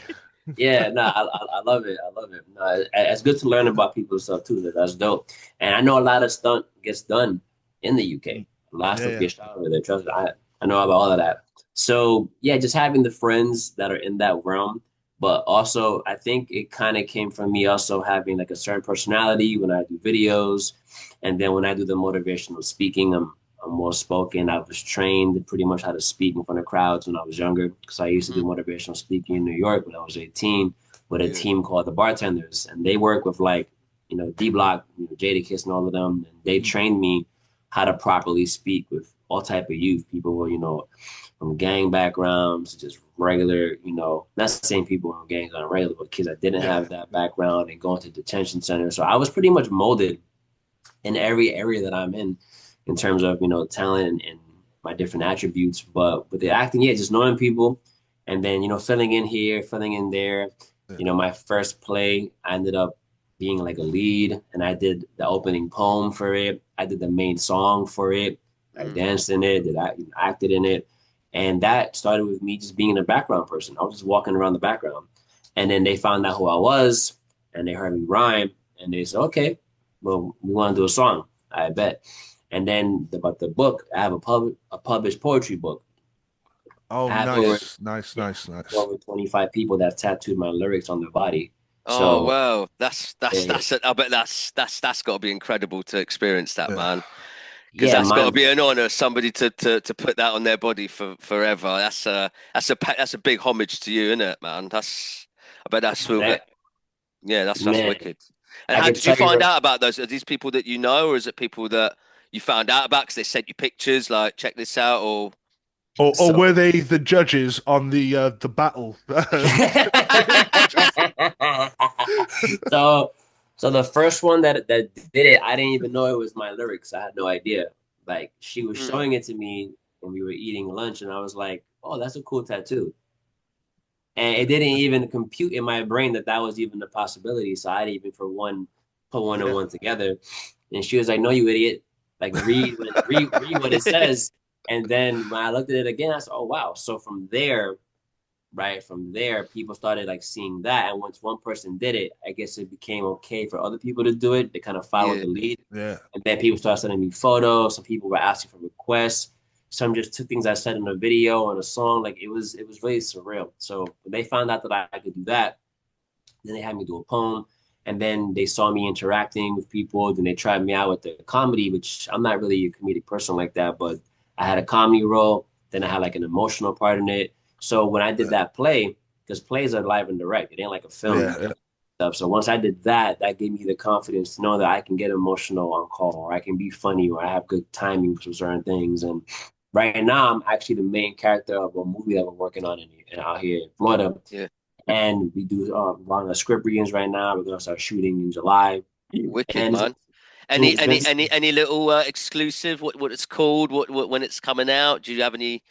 Yeah, no, I love it. I love it. No, it's good to learn about people's stuff too. That's dope. And I know a lot of stunt gets done in the UK. Mm. A lot of Yeah, stuff yeah. gets shot over there. Trust me, I know about all of that. So yeah, just having the friends that are in that realm. But also, I think it kind of came from me also having like a certain personality when I do videos, and then when I do the motivational speaking, I'm more spoken. I was trained pretty much how to speak in front of crowds when I was younger because I used to do Mhm. motivational speaking in New York when I was 18 with a Yeah. team called the Bartenders, and they work with like D Block, Jadakiss, and all of them, and they Mm. trained me how to properly speak with all type of youth, people who from gang backgrounds, just regular, not saying people in gangs are regular, but kids that didn't Yeah, have that background and going to detention centers. So I was pretty much molded in every area that I'm in terms of talent and my different attributes. But with the acting, yeah, just knowing people, and then filling in here, filling in there. yeah. My first play, I ended up being like a lead, and I did the opening poem for it. I did the main song for it. I Mm. danced in it. Did I acted in it, and that started with me just being a background person. I was just walking around the background, and then they found out who I was, and they heard me rhyme, and they said, "Okay, well, we want to do a song." I bet. And then about the book, I have a published poetry book. Oh, I have over nice, nice, yeah, nice, nice. over 25 people that tattooed my lyrics on their body. Oh So well, yeah, I bet that's got to be incredible to experience that, Yeah. man. Because yeah, that's got to mind be blowing. an honor, somebody to put that on their body for forever. That's a big homage to you, isn't it, man? I bet Man, yeah, that's man, wicked. And I how can did you tell find you out about those? Are these people that you know, or is it people that you found out about because they sent you pictures like check this out or Or So were they the judges on the battle? so so the first one that did it, I didn't even know it was my lyrics. I had no idea. Like she was Mm, showing it to me when we were eating lunch, and I was like, "Oh, that's a cool tattoo." And it didn't even compute in my brain that that was even a possibility. So I didn't even for one put one and yeah. one together. And she was like, "No, you idiot! Like read what it says." And then when I looked at it again, I said, "Oh wow!" So from there, right from there, people started like seeing that. And once one person did it, I guess it became okay for other people to do it. They kind of followed Yeah. the lead. Yeah. And then people started sending me photos. Some people were asking for requests. Some just took things I said in a video and a song. Like it was really surreal. So when they found out that I could do that, then they had me do a poem. And then they saw me interacting with people. Then they tried me out with the comedy, which I'm not really a comedic person like that, but I had a comedy role. Then I had like an emotional part in it. So when I did Yeah. that play, because plays are live and direct, it ain't like a film. You Yeah. can stuff. So once I did that, that gave me the confidence to know that I can get emotional on call, or I can be funny, or I have good timing for certain things. And right now, I'm actually the main character of a movie that we're working on out here in Florida. Yeah. And we do one of the script readings right now. We're gonna start shooting in July, Wicked, and man. it's been Any little exclusive? What it's called? What when it's coming out? Do you have any?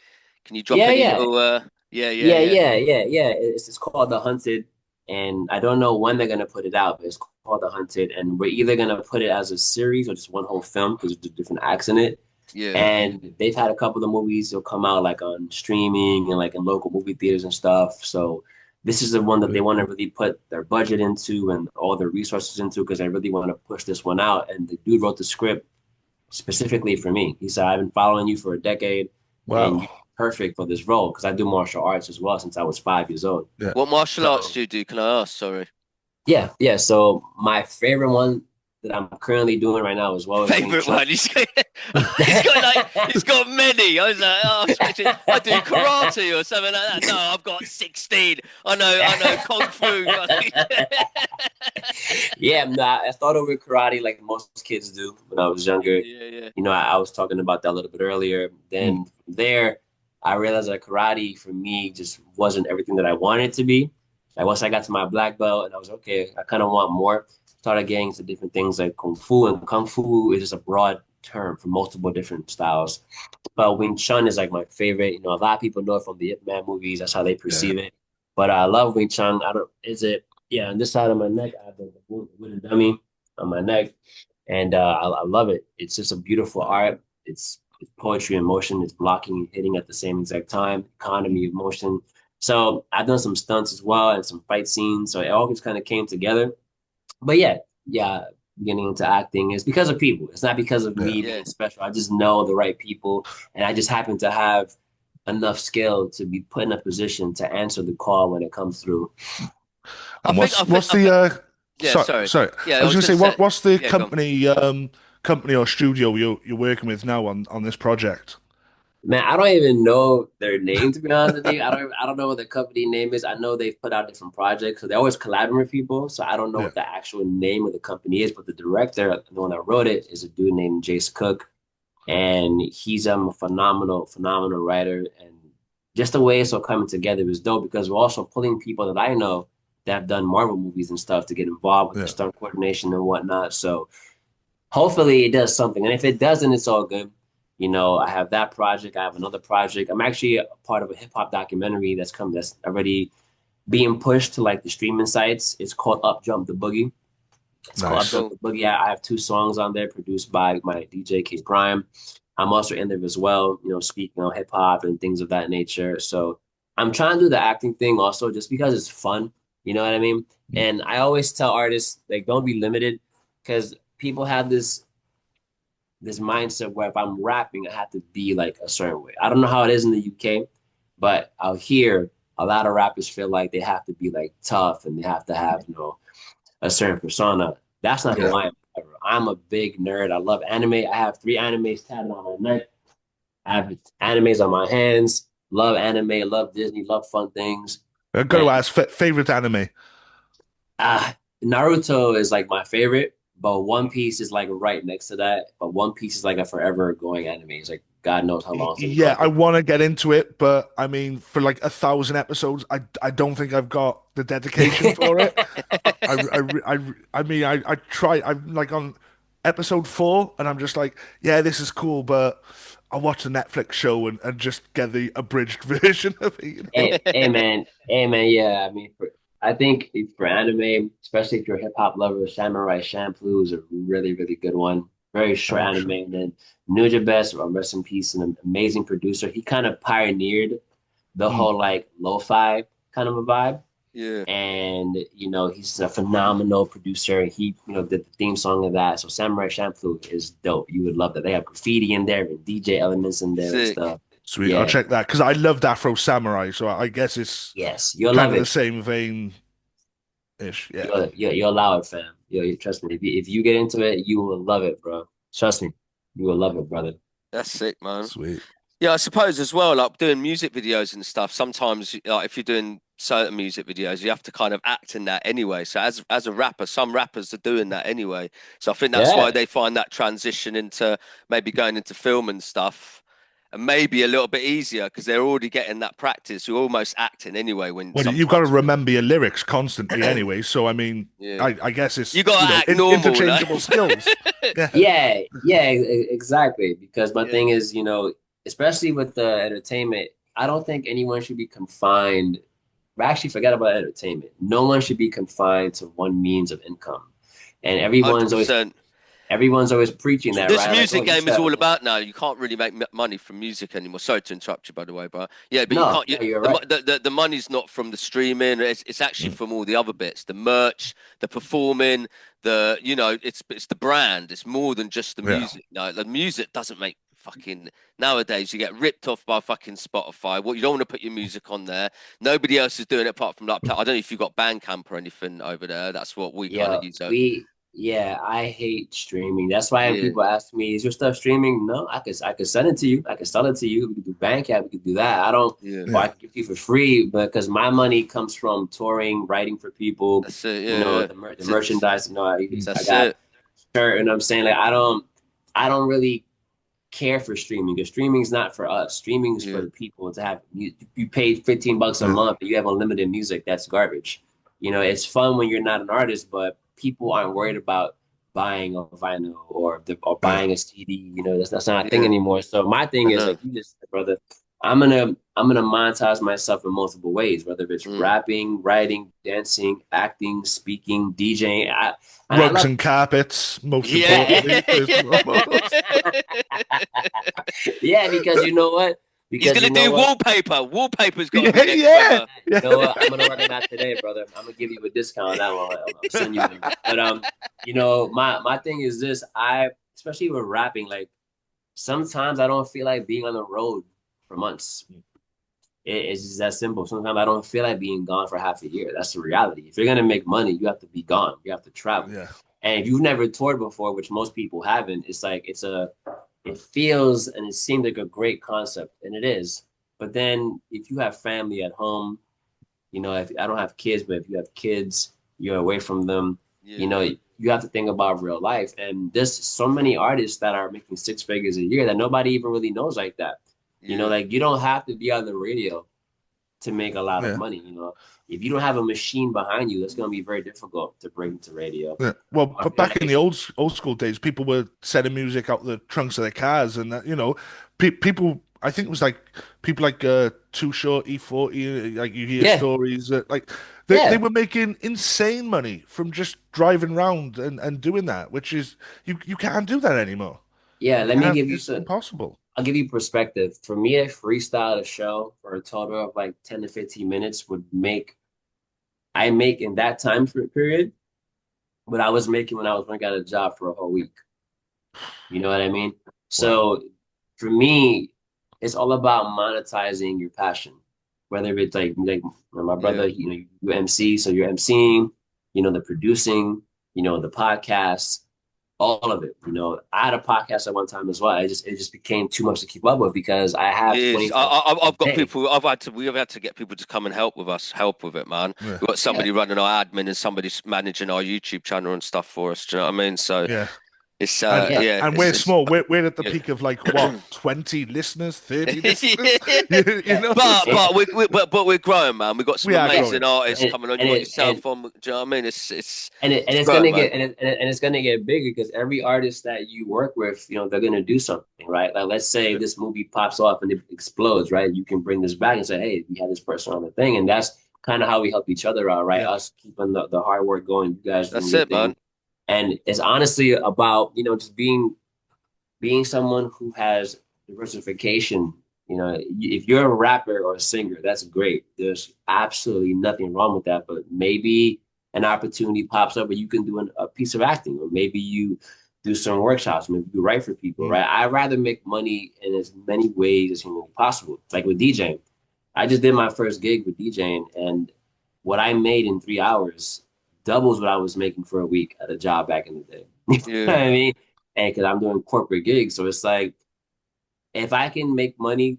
Can you drop yeah, any yeah, little? Yeah. yeah. It's called The Hunted, and I don't know when they're gonna put it out, but it's called The Hunted, and we're either gonna put it as a series or just one whole film because there's different acts in it. Yeah. And they've had a couple of movies that'll come out like on streaming and like in local movie theaters and stuff. So this is the one that they want to really put their budget into and all their resources into because they really want to push this one out. And the dude wrote the script specifically for me. He said, I've been following you for a decade and you're Wow. perfect for this role because I do martial arts as well since I was 5 years old. Yeah. What martial arts So do you do? Can I ask? Sorry. yeah. So my favorite one that I'm currently doing right now as well is Wing Favorite Chun. one. He's got many. I was like, oh, I was expecting I do karate or something like that. No, I've got 16. I know kung fu. Yeah, nah, I started with karate like most kids do when I was younger. Yeah. I was talking about that a little bit earlier. Mm. Then from there, I realized that karate for me just wasn't everything that I wanted it to be. Like once I got to my black belt and I was okay, I kind of want more. Started getting into different things like kung fu is just a broad term for multiple different styles. But Wing Chun is like my favorite. A lot of people know it from the Ip Man movies. That's how they Yeah. perceive it. But I love Wing Chun. I don't. Is it? Yeah, on this side of my neck, I have the wooden dummy on my neck, and I love it. It's just a beautiful art. It's poetry in motion. It's blocking and hitting at the same exact time. Economy of motion. So I've done some stunts as well and some fight scenes. So it all just kind of came together. But yeah, getting into acting is because of people. It's not because of Yeah. me Yeah. being special. I just know the right people, and I just happen to have enough skill to be put in a position to answer the call when it comes through. I And think I think what's I think the yeah, sorry. sorry. Yeah, I I was was gonna gonna say say what's the yeah, go on. company or studio you're working with now on this project? Man, I don't even know their name to be honest with you. I don't know what the company name is. I know they've put out different projects, so they always collabing with people. So I don't know Yeah. what the actual name of the company is, but the director, the one that wrote it, is a dude named Jace Cook, and he's a phenomenal writer. And just the way it's all coming together is dope because we're also pulling people that I know that have done Marvel movies and stuff to get involved with the Yeah. stunt coordination and whatnot. So hopefully it does something. And if it doesn't, it's all good. I have that project. I have another project. I'm actually a part of a hip hop documentary that's already being pushed to like the streaming sites. It's called Up Jump the Boogie. It's called Up Nice. Jump Cool. the Boogie. I have two songs on there produced by my DJ K Prime. I'm also in there as well, speaking on hip hop and things of that nature. So I'm trying to do the acting thing also just because it's fun. You know what I mean? Mm. And I always tell artists like don't be limited because people have this mindset where if I'm rapping, I have to be like a certain way. I don't know how it is in the UK, but out here, a lot of rappers feel like they have to be like tough and they have to have, a certain persona. That's not who Yeah. I am. I'm a big nerd. I love anime. I have 3 animes tatted on my neck. I have animes on my hands. Love anime, love Disney, love fun things. I've got And to ask favorite anime. Naruto is like my favorite, but One Piece is like right next to that. But One Piece is like a forever going anime. It's like God knows how long it's gonna go. Yeah, I I think. want to get into it, but I mean, for like 1,000 episodes, I don't think I've got the dedication for it. I mean, I try. I'm like on episode 4, and I'm just like, yeah, this is cool, but I'll watch the Netflix show and just get the abridged version of it, you know? Hey man, yeah. I mean, I think for anime, especially if you're a hip hop lover, Samurai Champloo is a really really good one. Very short Oh, anime, sure. and then Nuja Best, rest in peace, an amazing producer. He kind of pioneered the Mm. whole like lo-fi kind of a vibe. Yeah. And he's a phenomenal producer. He did the theme song of that. So Samurai Champloo is dope. You would love that. They have graffiti in there and DJ elements in there and Sick. stuff. Sweet, I'll Yeah, check that because I loved Afro Samurai, so I guess it's yes, you'll kind love of the it. same vein-ish. Yeah. You'll allow it, fam. You trust me. If you get into it, you will love it, bro. Trust me, you will love it, brother. That's sick, man. Sweet. Yeah, I suppose as well, like doing music videos and stuff. Sometimes, like if you're doing certain music videos, you have to kind of act in that anyway. So as a rapper, some rappers are doing that anyway. So I think that's why Yeah. they find that transition into maybe going into film and stuff, and maybe a little bit easier because they're already getting that practice. You're almost acting anyway when Well, you've got to sometimes when remember your lyrics constantly anyway. So, I mean, yeah, I guess you it's, gotta act normal, like interchangeable skills. Yeah. Yeah, exactly. Because my thing is, especially with the entertainment, I don't think anyone should be confined. But actually, forget about entertainment. No one should be confined to one means of income. And 100%. everyone's always preaching that, This right? Like, oh, music you game is said, all okay. about now. You can't really make money from music anymore. Sorry to interrupt you, by the way, but yeah, but you No, can't. no, you're right. The money's not from the streaming. It's actually from all the other bits, the merch, the performing, it's the brand. It's more than just the Yeah. music. No, the music doesn't make fucking nowadays. You get ripped off by fucking Spotify. What you don't want to put your music on there. Nobody else is doing it apart from like I don't know if you got Bandcamp or anything over there. That's what we kind of Yeah, use. So yeah, I hate streaming. That's why when yeah, people ask me, "Is your stuff streaming?" No, I could send it to you. I could sell it to you. We could do Bandcamp. We could do that. I don't, yeah, or I Yeah. can give you for free, but because my money comes from touring, writing for people, that's it. Yeah, the yeah. merchandise. I That's got it. shirt, and I'm saying like I don't really care for streaming because streaming is not for us. Streaming is for Yeah. the people to have. You paid $15 a Yeah. month and you have unlimited music. That's garbage. It's fun when you're not an artist, but people aren't worried about buying a vinyl or Yeah. buying a CD. That's not a thing Yeah, anymore. So my I thing is know. like you just said, brother. I'm gonna monetize myself in multiple ways, whether it's Mm. rapping, writing, dancing, acting, speaking, DJing. I Rugs love and carpets, most Yeah. importantly, first and foremost. yeah, because you know what? He's Because gonna you know do what? wallpaper. Wallpaper's got to Yeah, be next, yeah, brother. You know what? I'm gonna yeah. work on that today, brother. I'm gonna give you a discount on that one. I'll send you one. But my thing is this. Especially with rapping, like sometimes I don't feel like being on the road for months. It's just that simple. Sometimes I don't feel like being gone for half a year. That's the reality. If you're gonna make money, you have to be gone. You have to travel. Yeah. And if you've never toured before, which most people haven't, it's like it feels and it seems like a great concept, and it is. But then if you have family at home, if I don't have kids, but if you have kids, you're away from them, Yeah, you have to think about real life. And there's so many artists that are making six figures a year that nobody even really knows like that. yeah, Like you don't have to be on the radio to make a lot of Yeah. money. If you don't have a machine behind you, that's going to be very difficult to bring to radio. Yeah. Well, I but feel back in the like, old school days, people were sending music out the trunks of their cars, and that people. I think it was like people like Too Short, E40. Like you hear yeah, stories that like they yeah, were making insane money from just driving around and doing that, which is you can't do that anymore. yeah. You Let me can't. give you It's some. impossible. I'll give you perspective. For me to freestyle a show for a total of like 10 to 15 minutes I make in that time period what I was making when I was working at a job for a whole week. You know what I mean? Wow. So for me, it's all about monetizing your passion. Whether it's like my yeah, brother, you MC, so you're MCing, the producing, the podcasts, all of it. You know, I had a podcast at one time as well. It just became too much to keep up with because I have Yes, 24 a I've got day. people. We have had to get people to come and help with us, help with it, man. Yeah, We've got Yeah. somebody running our admin and somebody managing our YouTube channel and stuff for us. Do you know what I mean? So yeah. it's And Yeah. yeah, and we're it's small. We're at the yeah. peak of like what, 20 listeners, 30 listeners. Yeah. You know, But so we're growing, man. We've got some we are Yeah. amazing growing. Yeah, artists And coming on. You and got it yourself on. Do you know what I mean? and It's it's growing, gonna man. get and it's gonna get bigger because every artist that you work with, you know, they're gonna do something, right? Like let's say this movie pops off and it explodes, right? You can bring this back and say, hey, we had this person on the thing, and that's kind of how we help each other out, right? yeah, Us keeping the hard work going, you guys doing That's your it, thing, man. and it's honestly about just being someone who has diversification. You know, if you're a rapper or a singer, that's great. There's absolutely nothing wrong with that. But maybe an opportunity pops up where you can do a piece of acting, or maybe you do some workshops, maybe you write for people, mm, right? I'd rather make money in as many ways as humanly possible. Like with DJing, I just did my first gig with DJing, and what I made in 3 hours doubles what I was making for a week at a job back in the day. You know Yeah. what I mean? And because I'm doing corporate gigs, so it's like if I can make money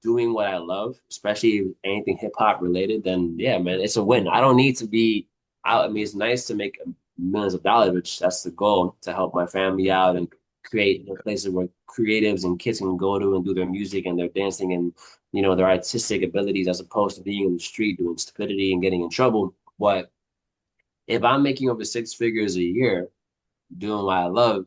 doing what I love, especially anything hip hop related, then yeah, man, it's a win. I don't need to be out. I mean, it's nice to make millions of dollars, which that's the goal to help my family out and create places where creatives and kids can go to and do their music and their dancing and their artistic abilities as opposed to being in the street doing stupidity and getting in trouble. But if I'm making over six figures a year doing what I love,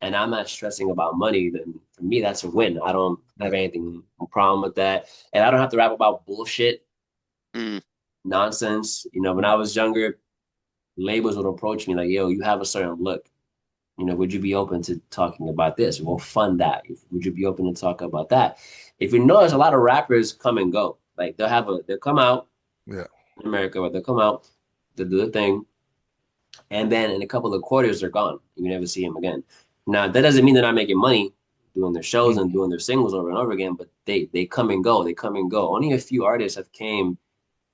and I'm not stressing about money, then for me, that's a win. I don't yeah. have anything problem with that. And I don't have to rap about bullshit, Mm. nonsense. You know, when I was younger, labels would approach me like, yo, you have a certain look. You know, would you be open to talking about this? We'll fund that. Would you be open to talk about that? If you notice, a lot of rappers come and go. Like they'll come out Yeah. in America, or they'll come out, to do the thing, and then in a couple of quarters they're gone. You never see them again. Now that doesn't mean they're not making money doing their shows Mm, and doing their singles over and over again, but they come and go. They come and go. Only a few artists have came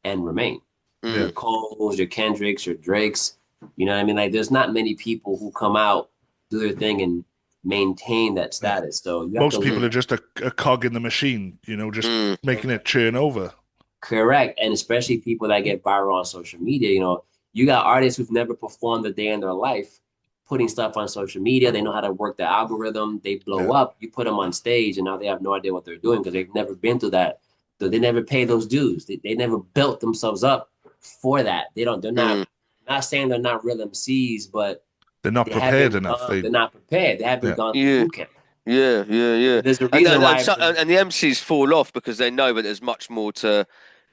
and remain. yeah. Your Mm. Coles, your Kendricks, your Drakes. You know what I mean? Like there's not many people who come out, do their thing, and maintain that Yeah. status. So you have Most to people Mm. are just a cog in the machine, just Mm. making it churn over. correct. And especially people that get viral on social media, you got artists who've never performed a day in their life putting stuff on social media. They know how to work the algorithm. They blow Yeah. up. You put them on stage and now they have no idea what they're doing because they've never been through that. So they never pay those dues. They never built themselves up for that. They're Mm. not saying they're not real MCs, but They're not prepared enough. they're not prepared. They haven't Yeah. gone through Yeah. boot camp. Yeah. There's a And reason and and, why so, and the MCs fall off because they know that there's much more to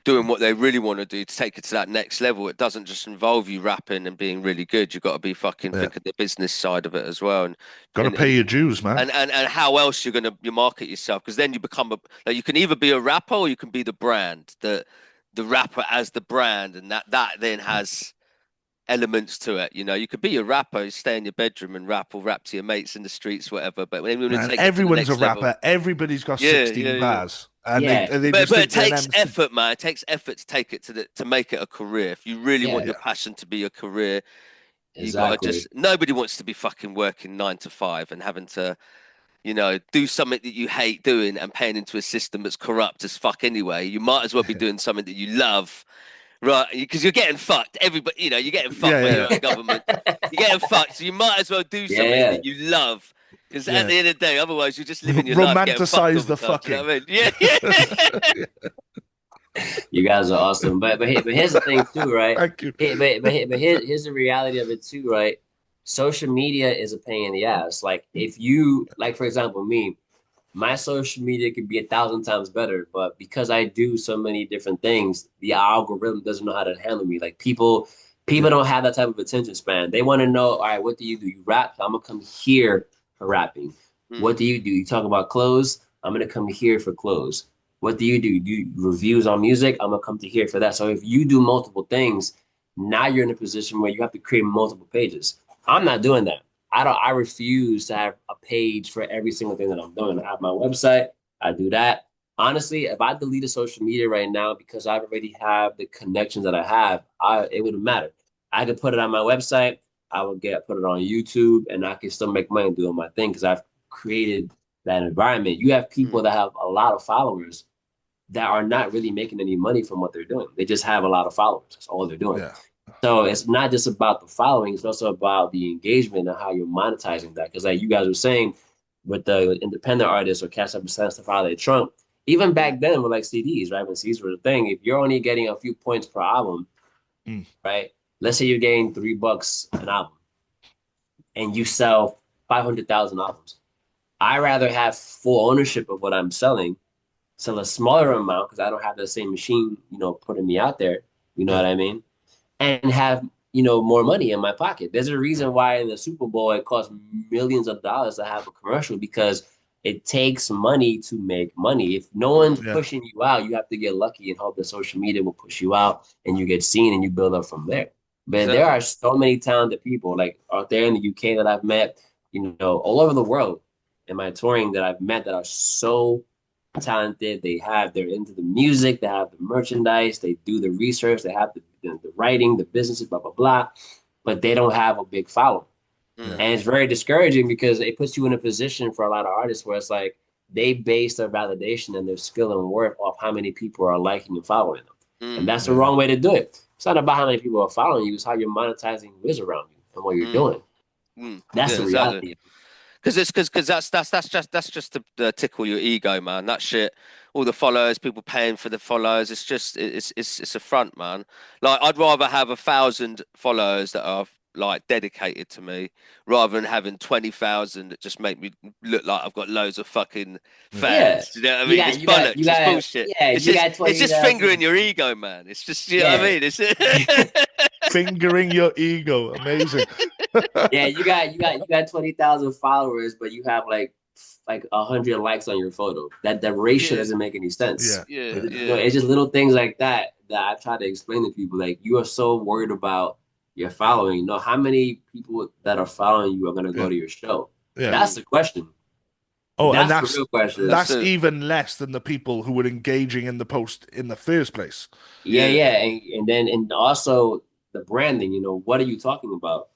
doing what they really want to do to take it to that next level. It doesn't just involve you rapping and being really good. You've got to be fucking Yeah. think of the business side of it as well, Got to and pay and your dues, man. and how else you're gonna you market yourself because then you become like you can either be a rapper or you can be the brand, the rapper as the brand, and that then has elements to it. You could be a rapper, stay in your bedroom and rap or rap to your mates in the streets, whatever. But when you Man, take it to the everyone's a next level, rapper. Everybody's got yeah, 16 yeah. bars, and yeah, they But just it think they're an takes MC. effort, man. It takes effort to take it to make it a career. If you really want yeah, your Yeah. passion to be a career, you gotta exactly. just nobody wants to be fucking working 9 to 5 and having to do something that you hate doing and paying into a system that's corrupt as fuck anyway. You might as well be doing something that you love, right? Because you're getting fucked. Everybody, you're getting fucked Yeah, by yeah, your own government. You're getting fucked, so you might as well do something Yeah, that you love. Because at yeah. the end of the day, otherwise you're just living your life getting fucked all Romanticize the the time. Do you know fucking. what I mean? Yeah, yeah. you guys are awesome. But here's the thing too, right? Thank you. Here's the reality of it too, right? Social media is a pain in the ass. Like if you like, for example, me, my social media could be 1,000 times better, but because I do so many different things, the algorithm doesn't know how to handle me. Like people Yeah. don't have that type of attention span. They want to know, all right, what do? You rap? I'm gonna come here for rapping. Mm, What do? You talk about clothes? I'm gonna come here for clothes. What do? You do reviews on music? I'm gonna come to here for that. So if you do multiple things, now you're in a position where you have to create multiple pages. I'm not doing that. I refuse to have a page for every single thing that I'm doing. I have my website, I do that. Honestly, if I deleted social media right now because I already have the connections that I have, it wouldn't matter. I could put it on my website. I would put it on YouTube, and I can still make money doing my thing because I've created that environment. You have people Mm, that have a lot of followers that are not really making any money from what they're doing. They just have a lot of followers. That's all they're doing. Yeah. So it's not just about the following, it's also about the engagement and how you're monetizing that. Because like you guys were saying with the independent artists or cats that send stuff out of their trunk, even mm, back then with like CDs, right? When CDs were the thing, if you're only getting a few points per album, Mm. right? Let's say you're getting $3 an album and you sell 500,000 albums. I rather have full ownership of what I'm selling, sell a smaller amount because I don't have the same machine, putting me out there. You know Yeah. what I mean? And have more money in my pocket. There's a reason why in the Super Bowl it costs millions of dollars to have a commercial because it takes money to make money. If no one's mm. Yeah. pushing you out, you have to get lucky and hope that social media will push you out and you get seen and you build up from there. But there Exactly. are so many talented people like out there in the UK that I've met, all over the world in my touring that I've met that are so talented. They're into the music, they have the merchandise, they do the research, they have the writing, the businesses, blah blah blah, but they don't have a big following. Yeah. Mm, And it's very discouraging because it puts you in a position for a lot of artists where it's like they base their validation and their skill and worth off how many people are liking and following them. And mm, that's the Yeah. wrong way to do it. It's not about how many people are following you, it's how you're monetizing who is around you and what you're mm, doing. mm. That's Yeah, the exactly. reality. Because that's just to tickle your ego, man. That shit, all the followers, people paying for the followers. It's just it's a front, man. Like I'd rather have 1,000 followers that are like dedicated to me, rather than having 20,000 that just make me look like I've got loads of fucking Yeah. Yeah. fans. You know what I You mean? got It's you got you bollocks. It's got bullshit. yeah, It's you just got it's just fingering 20,000. your ego, man. It's just you know what I Yeah. mean. It's Fingering your ego. Amazing. Yeah, you got 20,000 followers, but you have like 100 likes on your photo. That ratio yeah, doesn't make any sense. Yeah. yeah, Yeah. yeah. It's just little things like that that I try to explain to people. Like you are so worried about your following. How many people that are following you are gonna go Yeah. to your show? Yeah. That's Mm, the question. Oh, and That's the that's real question. that's that's it. even less than the people who were engaging in the post in the first place. Yeah, Yeah. yeah, and also the branding. What are you talking about?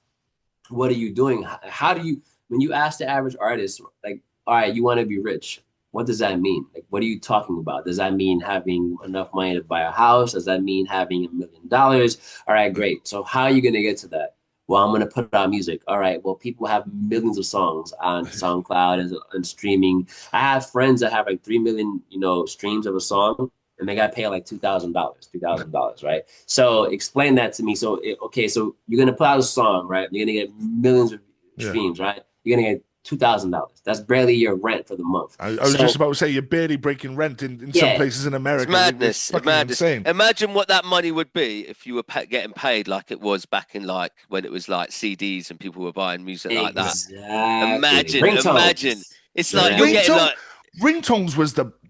What are you doing? How do you, when you ask the average artist, like, all right, you want to be rich? What does that mean? Like, what are you talking about? Does that mean having enough money to buy a house? Does that mean having $1 million? All right, Yeah. great. So how are you going to get to that? Well, I'm going to put out music. All right. Well, people have millions of songs on SoundCloud and streaming. I have friends that have like 3 million, streams of a song, and they got to pay like $2,000, $3,000, right? So explain that to me. So okay, so you're gonna put out a song, right? You're gonna get millions of Yeah. streams, right? You're gonna get $2,000. That's barely your rent for the month. I was just So about to say you're barely breaking rent in some yeah, places in It's America. It's madness. It's fucking madness. insane. Imagine what that money would be if you were getting paid like it was back in like when it was like CDs and people were buying music like that. exactly. Imagine. Ringtones. It's like you're Imagine. getting Ringtone like, ringtones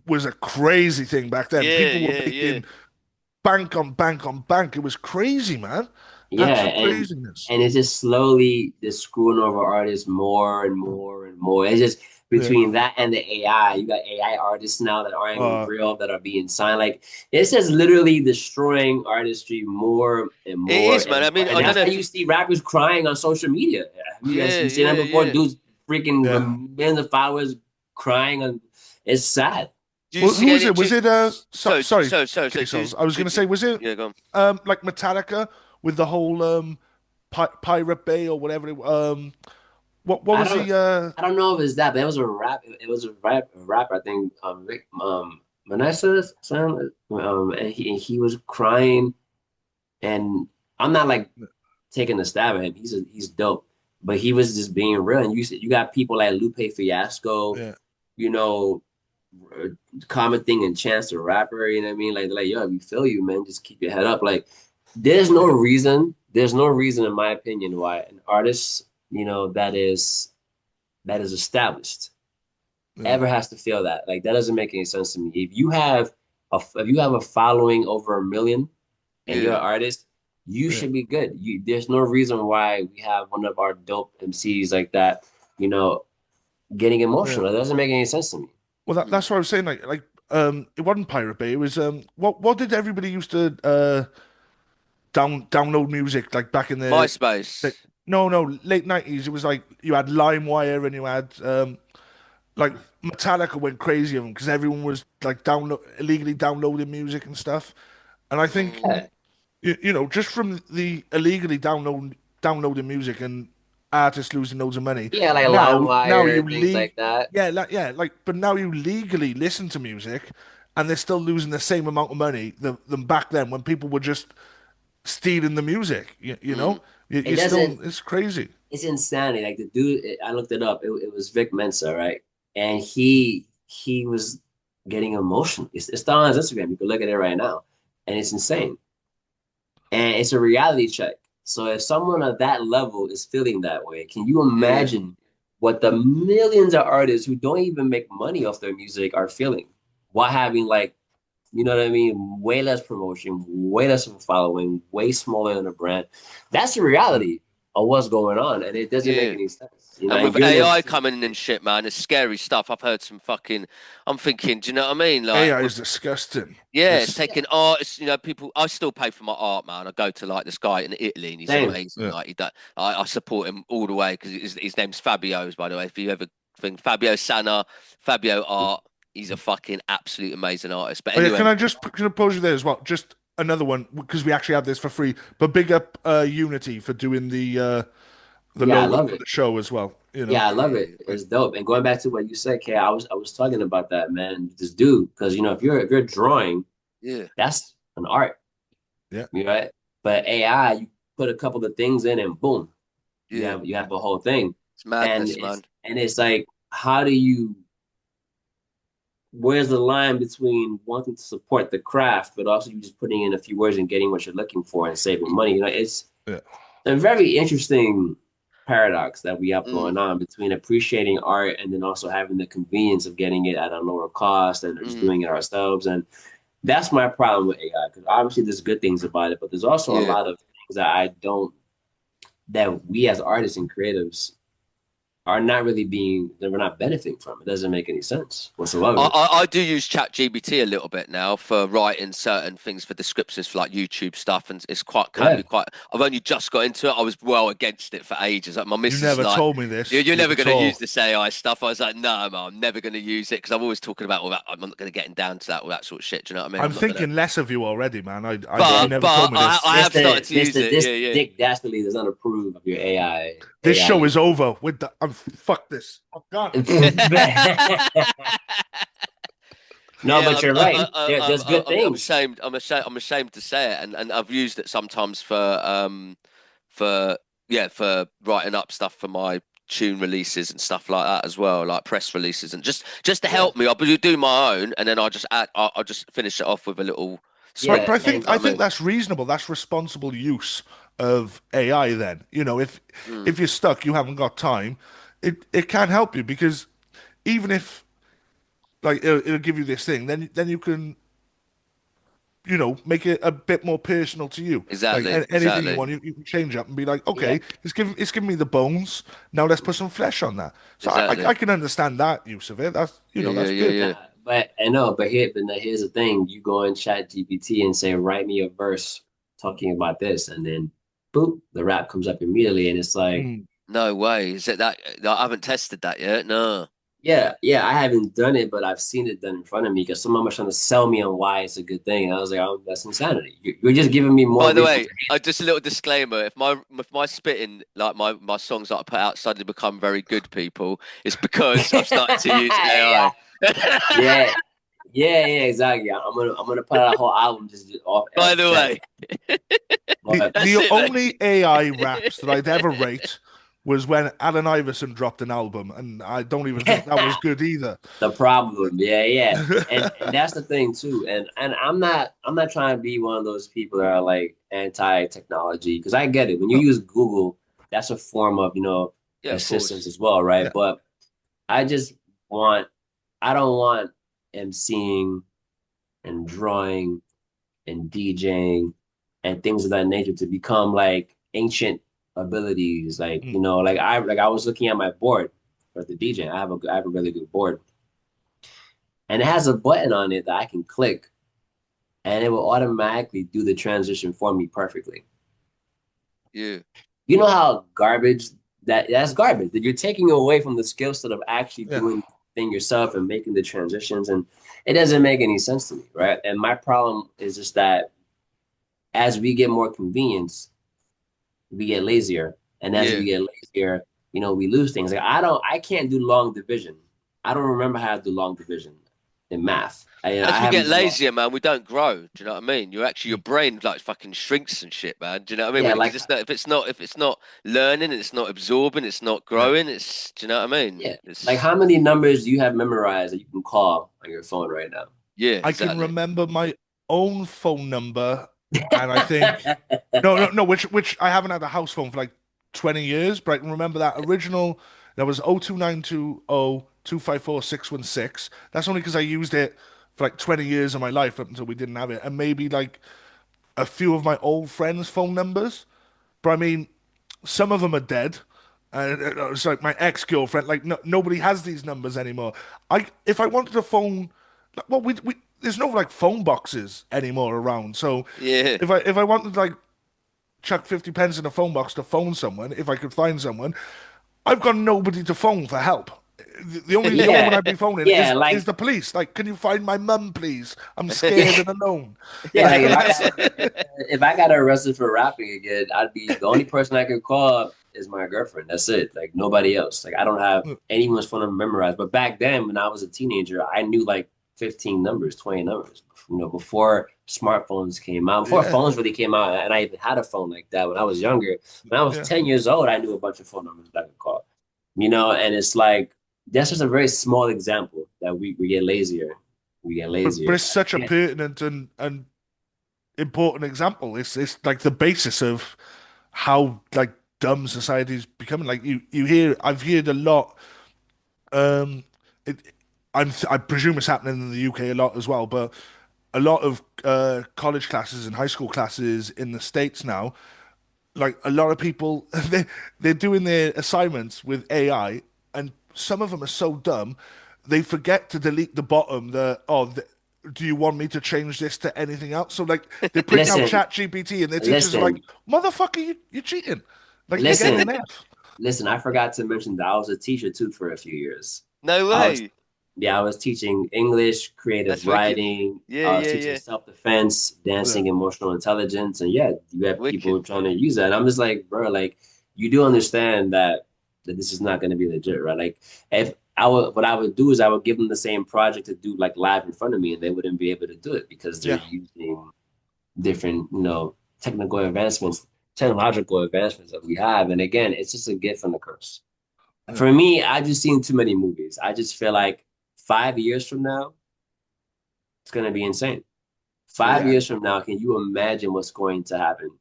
was a crazy thing back then. yeah, People were yeah, yeah. making bank on bank on bank. It was crazy, man. Yeah, Absolute and craziness. and it's just slowly just screwing over artists more and more and more. It's just Yeah. between that and the AI. You got AI artists now that aren't even Uh, real that are being signed. Like it's just literally destroying artistry more and It more is, man. and I more. mean, And I don't that's know why if you see rappers crying on social media. Have you guys yeah, you seen that yeah, before? yeah. Dudes freaking with yeah. millions of followers crying on. It's sad. Do you Well, see who was any? it? Was it sorry, Do you, K-Saulz. I was do, gonna say, was it yeah, go on. like Metallica with the whole Pirate Bay or whatever what I was don't the I don't know if it's that, but it was a rap. It was a rapper. I think Rick Vanessa's son. And he was crying, and I'm not like taking a stab at him. He's dope, but he was just being real. And you got people like Lupe Fiasco, yeah. you know, uh, commenting and Chance the Rapper. You know what I mean? Like yo, we feel you, man. Just keep your head up. Like there's no reason in my opinion why an artist, that is established Yeah. ever has to feel that. Like that doesn't make any sense to me. If you have a following over 1 million and you're Yeah, an artist, you Yeah. should be good. There's no reason why we have one of our dope MCs like that, you know, getting Yeah. emotional. It doesn't make any sense to me. Well, that's what I was saying. Like it wasn't Pirate Bay. It was what did everybody used to download music like back in the MySpace. no, late 90s. It was like you had LimeWire and you had like Metallica went crazy of them because everyone was like illegally downloading music and stuff. And I think Mm, Yeah, just from the illegally downloading music and artists losing loads of money. yeah, like Now LimeWire, you things like that. but now you legally listen to music, and they're still losing the same amount of money than back then when people were just stealing the music. You mm. know, you, It you still doesn't. it's crazy. It's insanity. Like the dude, I looked it up. It was Vic Mensa, right? And he was getting emotional. It's still on his Instagram. You can look at it right now, and it's insane. And it's a reality check. So if someone at that level is feeling that way, can you Yeah, imagine what the millions of artists who don't even make money off their music are feeling while having like, you know what I mean, way less promotion, way less of a following, way smaller than a brand. That's the reality of what's going on, and it doesn't make yeah. any sense. You know, And and with you're in the AI coming in and shit, man, it's scary stuff. I've heard some fucking. I'm thinking, do you know what I mean? Like AI with is disgusting. yeah, it's It's yeah, taking art. It's, people. I still pay for my art, man. I go to like this guy in Italy, and he's same. amazing. yeah. Like I support him all the way because his name's Fabio's, by the way. If you ever think Fabio Sana, Fabio Art, he's a fucking absolute amazing artist. But Oh yeah, anyway, can I pose you there as well? Just another one because we actually have this for free. But big up Unity for doing the Yeah, I logo love for it. the show as well. Yeah, I love it. yeah, Like, It's dope. And going back to what you said, Kay, I was talking about that, man. This dude, because if you're drawing, yeah, that's an art, yeah. right? But AI, you put a couple of things in and boom, you yeah. have you have the whole thing. It's And madness, it's man. and it's like, how do you where's the line between wanting to support the craft, but also you just putting in a few words and getting what you're looking for and saving money? It's Yeah. a very interesting paradox that we have Mm, going on between appreciating art and then also having the convenience of getting it at a lower cost and just mm, doing it ourselves. And that's my problem with AI because obviously there's good things about it, but there's also a yeah. lot of things that I don't that we as artists and creatives are not really being that we're not benefiting from. It doesn't make any sense I, whatsoever. I, I do use ChatGPT a little bit now for writing certain things for descriptions for like YouTube stuff, and it's quite can Yeah. be quite. I've only just got into it. I was well against it for ages. Like my You missus is never like, told me "You're, this you're never at going to use all. this AI stuff." I was like, "No, man, I'm never going to use it because I'm always talking about all that. I'm not going to get down to that all that sort of shit. Do you know what I mean? I'm I'm not going to." thinking less of you already, man. You But never but told me I, this. I have started to use it. This Yeah, yeah. Dick Dastardly does not approve of your This AI show use. is over. With the I'm fuck this. I'm gone. No, but you're right. There's good I'm things. ashamed. I'm ashamed to say it, and I've used it sometimes for yeah for writing up stuff for my tune releases and stuff like that as well, like press releases, and just to Yeah, help me. I'll do my own, and then I'll just finish it off with a little But, yeah, but script. I You think and know I what I think mean? that's reasonable. That's responsible use of AI. Then Mm, if you're stuck, you haven't got time. It can help you because even if like it'll give you this thing, then you can make it a bit more personal to you. Like exactly, anything you exactly, want, you can change up and be like, yeah, okay, it's giving me the bones. Now let's put some flesh on that. So I exactly. can understand that use of it. That's Yeah, yeah, that's yeah, good. yeah. nah, but I know, but now here's the thing: you go in Chat GPT and say, "Write me a verse talking about this," and then boop, the rap comes up immediately, and it's like, Mm. No way. Is it that? I haven't tested that yet. No. yeah, yeah, I haven't done it, but I've seen it done in front of me because someone was trying to sell me on why it's a good thing, and I was like, "Oh, that's insanity. You're just giving me more By the reason way, to hate it." just a little disclaimer: if my spitting, like my songs that I put out, suddenly become very good, people, it's because I've started to use Yeah, AI. yeah, yeah, exactly. I'm gonna put out a whole album just off By the Chat. way, The But that's the it, mate. only AI raps that I'd ever rate was when Allen Iverson dropped an album, and I don't even think that was good either. the problem, yeah, yeah, and that's the thing too. And I'm not trying to be one of those people that are like anti-technology because I get it. When you No, use Google, that's a form of Yeah, of assistance course. as well, right? yeah. But I just want I don't want emceeing and drawing and DJing and things of that nature to become like ancient abilities. Like, Mm. I was looking at my board for the DJ. I have a really good board. And it has a button on it that I can click and it will automatically do the transition for me perfectly. Yeah. you know how garbage that's garbage that you're taking away from the skill set of actually Yeah. doing the thing yourself and making the transitions, and it doesn't make any sense to me, right? And my problem is just that as we get more convenience, we get lazier, and as Yeah. we get lazier, we lose things. Like I can't do long division. I don't remember how to do long division in math. I As we haven't get done long. lazier, man, we don't grow. Do you know what I mean? Your brain like fucking shrinks and shit, man. Do you know what I mean? Yeah, Because like if it's not learning, it's not absorbing, it's not Yeah. growing. Do you know what I mean? yeah, like how many numbers do you have memorized that you can call on your phone right now? Yeah, I can exactly. remember my own phone number, and I think no, which I haven't had a house phone for like 20 years, but I can remember that original. That was 02920254616. That's only because I used it for like 20 years of my life up until we didn't have it, and maybe like a few of my old friends' phone numbers. But I mean, some of them are dead. And it's like my ex-girlfriend. Like nobody has these numbers anymore. If I wanted a phone, well, we there's no like phone boxes anymore around. So Yeah. if I wanted like chuck 50 pence in a phone box to phone someone, if I could find someone, I've got nobody to phone for help. The only one Yeah, I'd be phoning yeah, is like the police. Like, can you find my mum, please? I'm scared yeah, and alone. yeah, like if I got arrested for rapping again, I'd be the only person I could call is my girlfriend. That's it. Like nobody else. Like I don't have anyone's phone number memorized. But back then, when I was a teenager, I knew like 15 numbers, 20 numbers. Before smartphones came out, before Yeah, phones really came out, and I even had a phone like that when I was younger. When I was yeah. 10 years old, I knew a bunch of phone numbers that I could call. And it's like that's just a very small example that we get lazier. We get But lazier. it's such a Yeah. pertinent and important example. It's like the basis of how like dumb society's becoming. Like I've heard a lot. Um, it, I presume it's happening in the UK a lot as well, but a lot of college classes and high school classes in the States now, like a lot of people, they're doing their assignments with AI, and some of them are so dumb, they forget to delete the bottom. Do you want me to change this to anything else? So like they're printing out Listen, Chat GPT, and their teachers are like, listen, "Motherfucker, you're cheating! Like you're getting listen, an F." listen. I forgot to mention that I was a teacher too for a few years. No I was, way. yeah, I was teaching English, creative That's wicked. writing. Yeah, I was yeah, teaching yeah. self-defense, Yeah. dancing, emotional intelligence, and yeah, you have Wicked. people trying to use that. And I'm just like, bro, like you do understand that this is not going to be legit, right? Like if what I would do is I would give them the same project to do like live in front of me, and they wouldn't be able to do it because they're Yeah. using different, technical advancements, technological advancements that we have. And again, it's just a gift and a curse. Yeah. For me, I just seen too many movies. I just feel like 5 years from now, it's gonna be insane. Five Yeah. Yeah. years from now, can you imagine what's going to happen?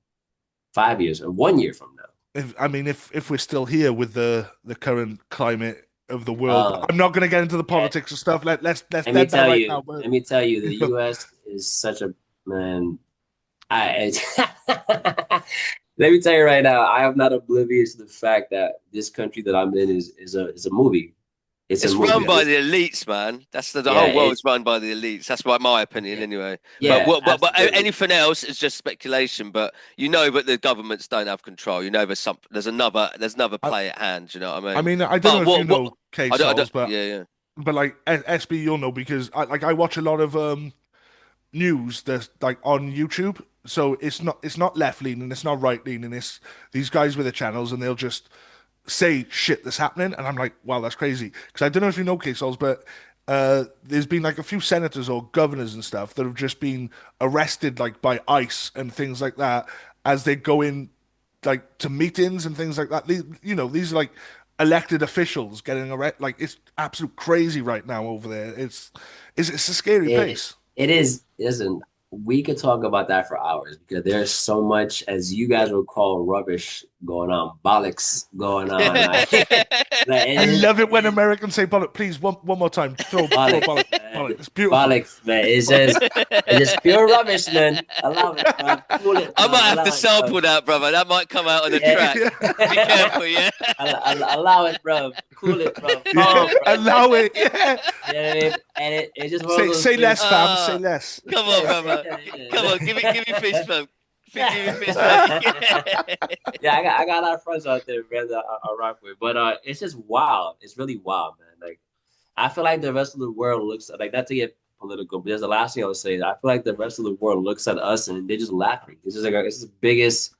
5 years or 1 year from now? If we're still here with the current climate of the world, Uh, I'm not going to get into the yeah, politics and stuff. Let's let me dead that tell right you, now. But let me tell you, the U.S. is such a man. I let me tell you right now, I am not oblivious to the fact that this country that I'm in is a movie. It's a It's movie. run yeah, by the elites, man. The Yeah, whole world's run by the elites. That's my opinion, yeah, anyway. But yeah, but absolutely. anything else is just speculation. But the governments don't have control. There's another I, play at hand. You know what I I mean? mean, I don't know But if you what know I don't K-Saulz, yeah, yeah. but like SB, you'll know because I watch a lot of news that's like on YouTube. So it's not left leaning, it's not right leaning. It's these guys with the channels, and they'll just say shit that's happening, and I'm like, wow, that's crazy. Because I don't know if you know K-Saulz, but there's been like a few senators or governors and stuff that have just been arrested like by ICE and things like that as they go in like to meetings and things like that. These are like elected officials getting arrested. Like it's absolute crazy right now over there. It's a scary It place. it is. Listen, we could talk about that for hours because there's so much, as you guys would call rubbish going on, bollocks going on. Like, like I love it it when is Americans say bollock. Please, one more time. Throw a bollocks, bollock. man. Bollock. It's beautiful. Bollocks, man. It's just pure rubbish, man. Allow it, bro. Cool it, I bro. might have to Allow it, bro. sample that, brother. That might come out on the Yeah. track. Be careful, yeah. Allow it, bro. Cool it, bro. Yeah, Calm, bro. allow it. Yeah. You know what I mean? And it's just one of Say those say things. less, fam. Say Ah, less. come on, Yeah, brother. yeah, Come on, yeah. give me fist bump. 50 fist bump. Yeah, I got a lot of friends out there, man, that I rock with. But it's just wild. It's really wild, man. Like I feel like the rest of the world looks like not to get political, but there's the last thing I would say. I feel like the rest of the world looks at us and they're just laughing. It's just like it's the biggest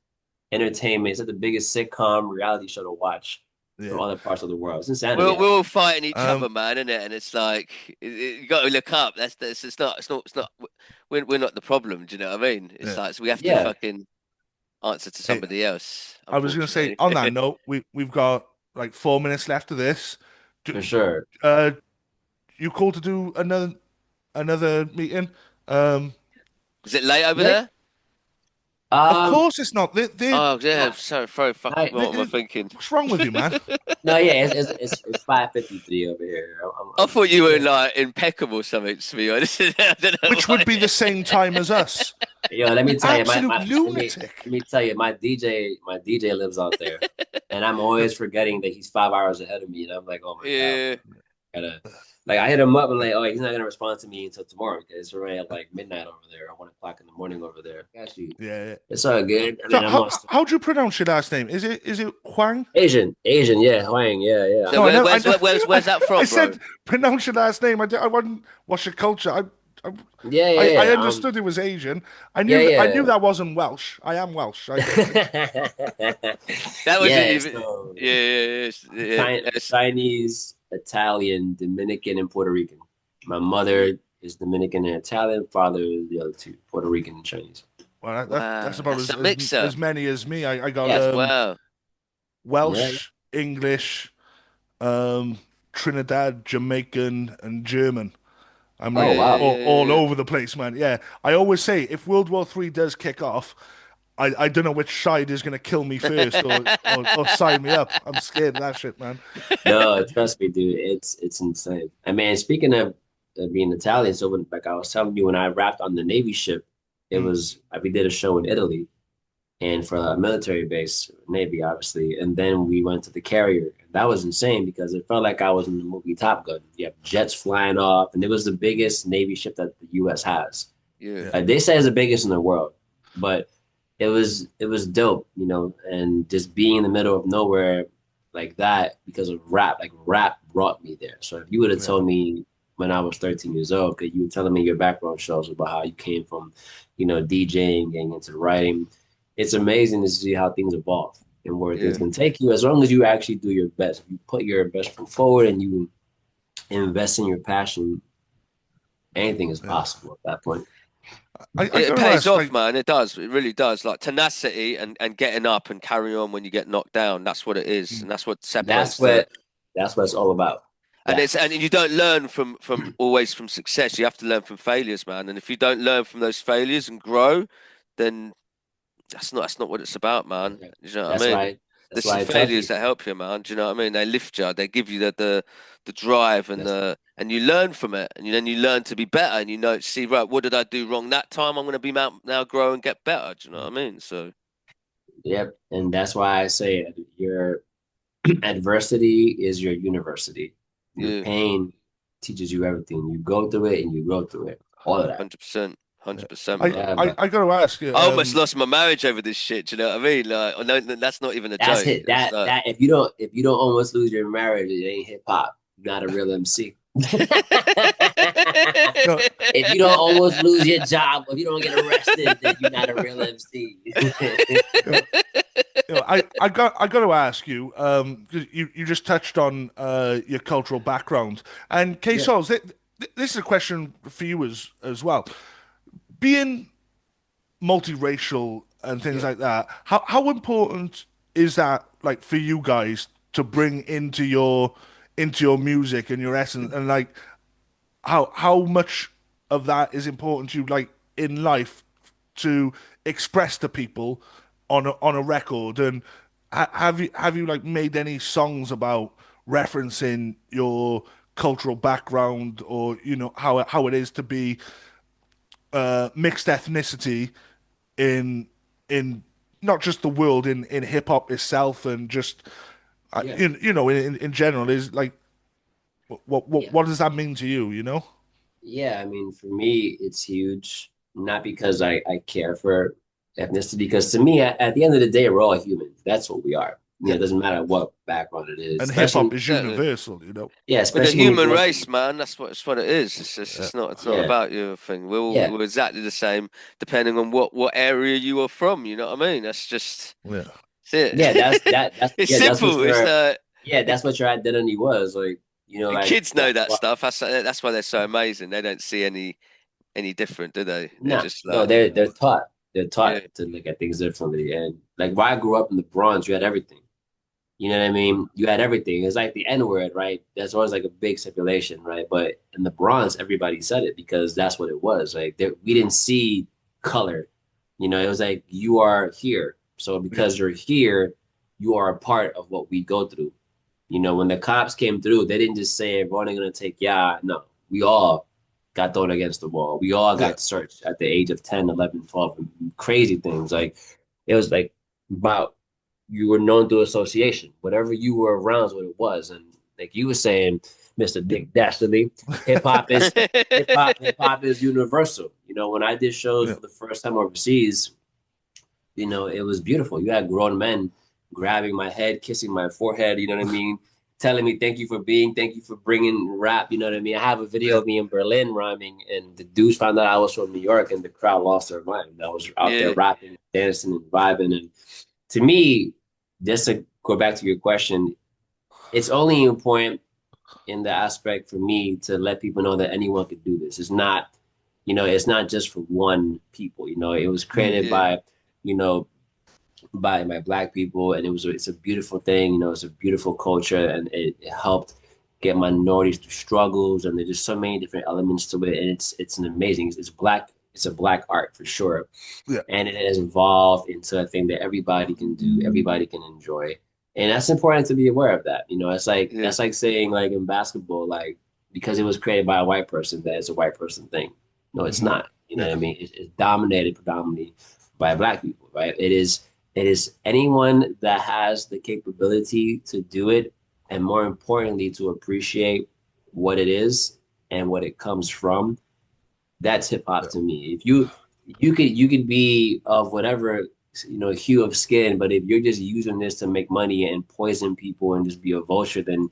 entertainment. It's like the biggest sitcom reality show to watch from Yeah. other parts of the world. It's We're insanity, we're all actually. fighting each other, Um, man, isn't it? And it's like you got to look up. That's it's not. We're not the problem. Do you know what I mean? It's yeah. like so we have to Yeah, fucking answer to Hey, somebody else, I was gonna say unfortunately. on that note, we've got like 4 minutes left of this. for Do, sure. uh, you called to do another meeting? Um, Is it late over Yeah. there? of Um. course it's not. Oh yeah, Not, sorry, fuck. not, What am I thinking? What's wrong with you, man? no. Yeah. It's 5:53 over here. I thought you were Yeah. like in Peckham or something. To be honest, I don't know Which would why. be the same time as us. Yo, let me tell you, Absolute let lunatic. me tell you, my DJ lives out there, and I'm always forgetting that he's 5 hours ahead of me, and I'm like, oh my God, Yeah, gotta like I hit him up and like, oh, he's not gonna respond to me until tomorrow because it's already at like midnight over there, or 1 o'clock in the morning over there. Actually, Yeah, yeah. it's all good. I So mean, I'm lost. how do you pronounce your last name? Is it Huang? Asian, yeah, Huang, yeah, yeah. so No, I know, I know. where's that I from, bro? said pronounce your last name. I wasn't. What's your culture? I, Yeah, I yeah, understood it was Asian. yeah, I knew yeah. that wasn't Welsh. I am Welsh. That wasn't Yeah, even. so Yeah. Chinese, Italian, Dominican, and Puerto Rican. My mother is Dominican and Italian. Father is the other two, Puerto Rican and Chinese. Well, that's Wow, about that's a mixer. as many as me. I got Yes. Wow. Yeah. Welsh, English, um, Trinidad, Jamaican, and German. I'm Oh like wow. all Yeah. over the place, man. Yeah, I always say if World War III does kick off, I don't know which side is going to kill me first or sign me up. I'm scared of that shit, man. No, trust me, dude. It's insane. I mean, speaking of being Italian, so when like I was telling you when I rapped on the Navy ship, it Mm. was we did a show in Italy and for a military base, Navy, obviously. And then we went to the carrier. That was insane because it felt like I was in the movie Top Gun. You have jets flying off, and it was the biggest Navy ship that the U.S. has. Yeah. Yeah, They say it's the biggest in the world, but it was dope, and just being in the middle of nowhere like that because of rap, like rap brought me there. So if you would have yeah, told me when I was 13 years old, because you were telling me your background shows about how you came from, DJing, getting into writing, it's amazing to see how things evolve and where things Yeah. can take you as long as you actually do your best. If you put your best foot forward and you invest in your passion, anything is yeah. possible at that point. I It gotta pays ask, off, like, man. It does. It really does. Like tenacity and getting up and carrying on when you get knocked down. That's what it is, mm, and that's what That's separates the. what that's what it's all about. Yeah. And you don't learn from always from success. You have to learn from failures, man. And if you don't learn from those failures and grow, then that's not what it's about, man. Okay. You know what That's I mean? why that's It's why the I tell failures that people. help you, man. Do you know what I mean? They lift you. They give you the drive That's and you learn from it, and then you learn to be better, and see right, what did I do wrong that time? I'm going to be now grow and get better. Do you know what I mean? So Yep. And that's why I say it. Your adversity is your university. Your yeah, pain teaches you everything. You go through it and you grow through it. All of that. 100%, yeah. 100%, man. Yeah, but I gotta ask you, I almost lost my marriage over this shit. Do you know what I mean? Like, oh, no, that's not even a that's joke. it. It's like. That if you don't almost lose your marriage, it ain't hip hop. You're not a real MC. no, If you don't almost lose your job, if you don't get arrested, then you're not a real MC. no, I got to ask you, 'cause you just touched on your cultural background, and Yeah, K-Saulz, this is a question for you as well. Being multiracial and things yeah, like that, how important is that like for you guys to bring into your music and your essence, and like how much of that is important to you like in life to express to people on a record, and have you like made any songs about referencing your cultural background, or how it is to be mixed ethnicity in in not just the world, in hip hop itself, and just yeah, in general, is like yeah. what does that mean to you, you know? Yeah, I mean, for me, it's huge. Not because I care for ethnicity, because to me, at the end of the day, we're all human. That's what we are. Yeah. It doesn't matter what background it is, And hip hop especially is Exactly. universal, you know. yeah, We're the especially when you're human going race, through man. That's what it is. Yeah. It's not yeah, about your thing. yeah, We're exactly the same, depending on what area you are from. You know what I mean? Yeah. That's yeah. it. That's It's yeah, that's what simple. It's your yeah, that's what your identity was. Like, and like kids know that what stuff. That's why they're so amazing. They don't see any different, do they? They're no, just no, like, they're taught. They're yeah, taught to look at things differently. And like where I grew up in the Bronx, you had everything. You know what I mean? You had everything. It's like the N-word, right? That's always like a big stipulation, right? But in the Bronx, everybody said it because that's what it was. Like we didn't see color. It was like you are here. So Yeah. because you're here, you are a part of what we go through. When the cops came through, they didn't just say we're only gonna take yeah. No, we all got thrown against the wall. We all Yeah. got searched at the age of 10, 11, 12. Crazy things. Like it was like about you were known through association. Whatever you were around is what it was. And like you were saying, Mr. Dick Dastardly, hip hop is hip hop is universal. When I did shows Yeah. for the first time overseas, it was beautiful. You had grown men grabbing my head, kissing my forehead, you know what I mean? Telling me thank you for bringing rap, you know what I mean? I have a video Yeah. of me in Berlin rhyming, and the dudes found out I was from New York, and the crowd lost their mind. I was out there yeah, rapping, dancing, and vibing. And to me, just to go back to your question, it's only important in the aspect for me to let people know that anyone could do this. It's not just for one people. It was Mm. created yeah, you know, by black people, and it's a beautiful thing. It's a beautiful culture, and it helped get minorities through struggles, and there's just so many different elements to it, and it's an amazing. It's black. It's a black art for sure, Yeah. and it has evolved into a thing that everybody can do, everybody can enjoy, and that's important to be aware of that. It's like yeah, that's like saying like in basketball, like because it was created by a white person, that it's a white person thing. No, it's Hmm. not. You know what Yeah. I mean? It's dominated predominantly by black people, right? It is anyone that has the capability to do it, and more importantly, to appreciate what it is and what it comes from. That's hip hop Yeah. to me. If you could be of whatever hue of skin, but if you're just using this to make money and poison people and just be a vulture, then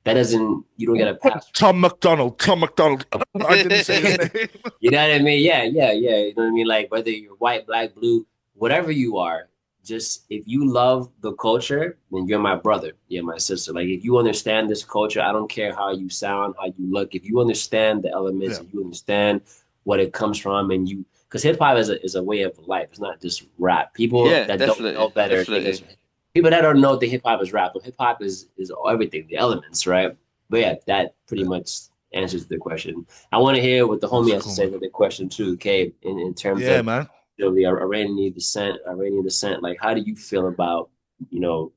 that doesn't you don't get a pass for Tom McDonald. Tom McDonald. I didn't say his it. name. You know what I mean? Yeah, yeah, yeah. You know what I mean? Like whether you're white, black, blue, whatever you are, just if you love the culture, then you're my brother. You're my sister. Like if you understand this culture, I don't care how you sound, how you look. If you understand the elements, Yeah. if you understand what it comes from, and because hip hop is a way of life. It's not just rap. People yeah, that don't know definitely, better think it's definitely. people that don't know the hip hop is rap. But hip hop is everything, the elements, right? But yeah, that pretty Yeah. much answers the question. I want to hear what the homie That's has to cool, say man. with the question too, Kay, in terms Yeah, of man. the Iranian descent. Like, how do you feel about you know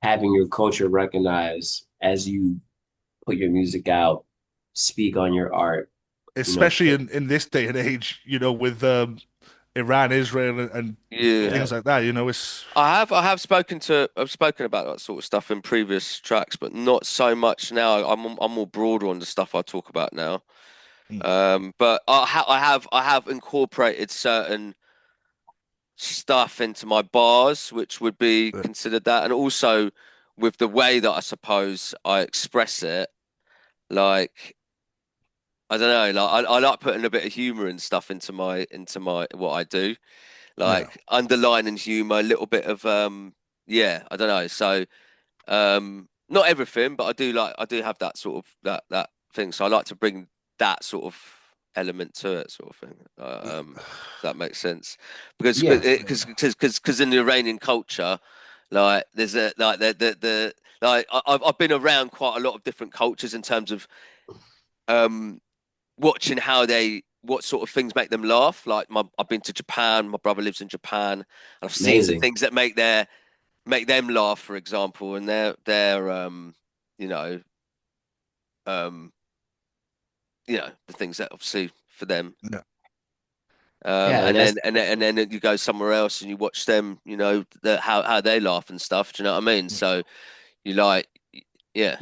having your culture recognized as you put your music out, speak on your art? Especially Put in this day and age, with Iran, Israel, and Yeah. yeah, things like that. It's I've spoken about that sort of stuff in previous tracks, but not so much now. I'm more broader on the stuff I talk about now. mm, But I have incorporated certain stuff into my bars, which would be yeah, considered that, and also with the way that I suppose I express it, like I don't know, like I like putting a bit of humor and stuff into my what I do, yeah, like underlining humor, a little bit of yeah, I don't know. So not everything, but I do have that sort of that thing. So I like to bring that sort of element to it, sort of thing. If that makes sense, because yeah, in the Iranian culture, like there's a like the like I've been around quite a lot of different cultures in terms of um watching how they what sort of things make them laugh. Like I've been to Japan, my brother lives in Japan, and I've seen the amazing. things that make them laugh, for example, and they're you know um the things that obviously for them. yeah, Yeah, and that's And then you go somewhere else and you watch them, how they laugh and stuff. Do you know what I mean? So you like, yeah,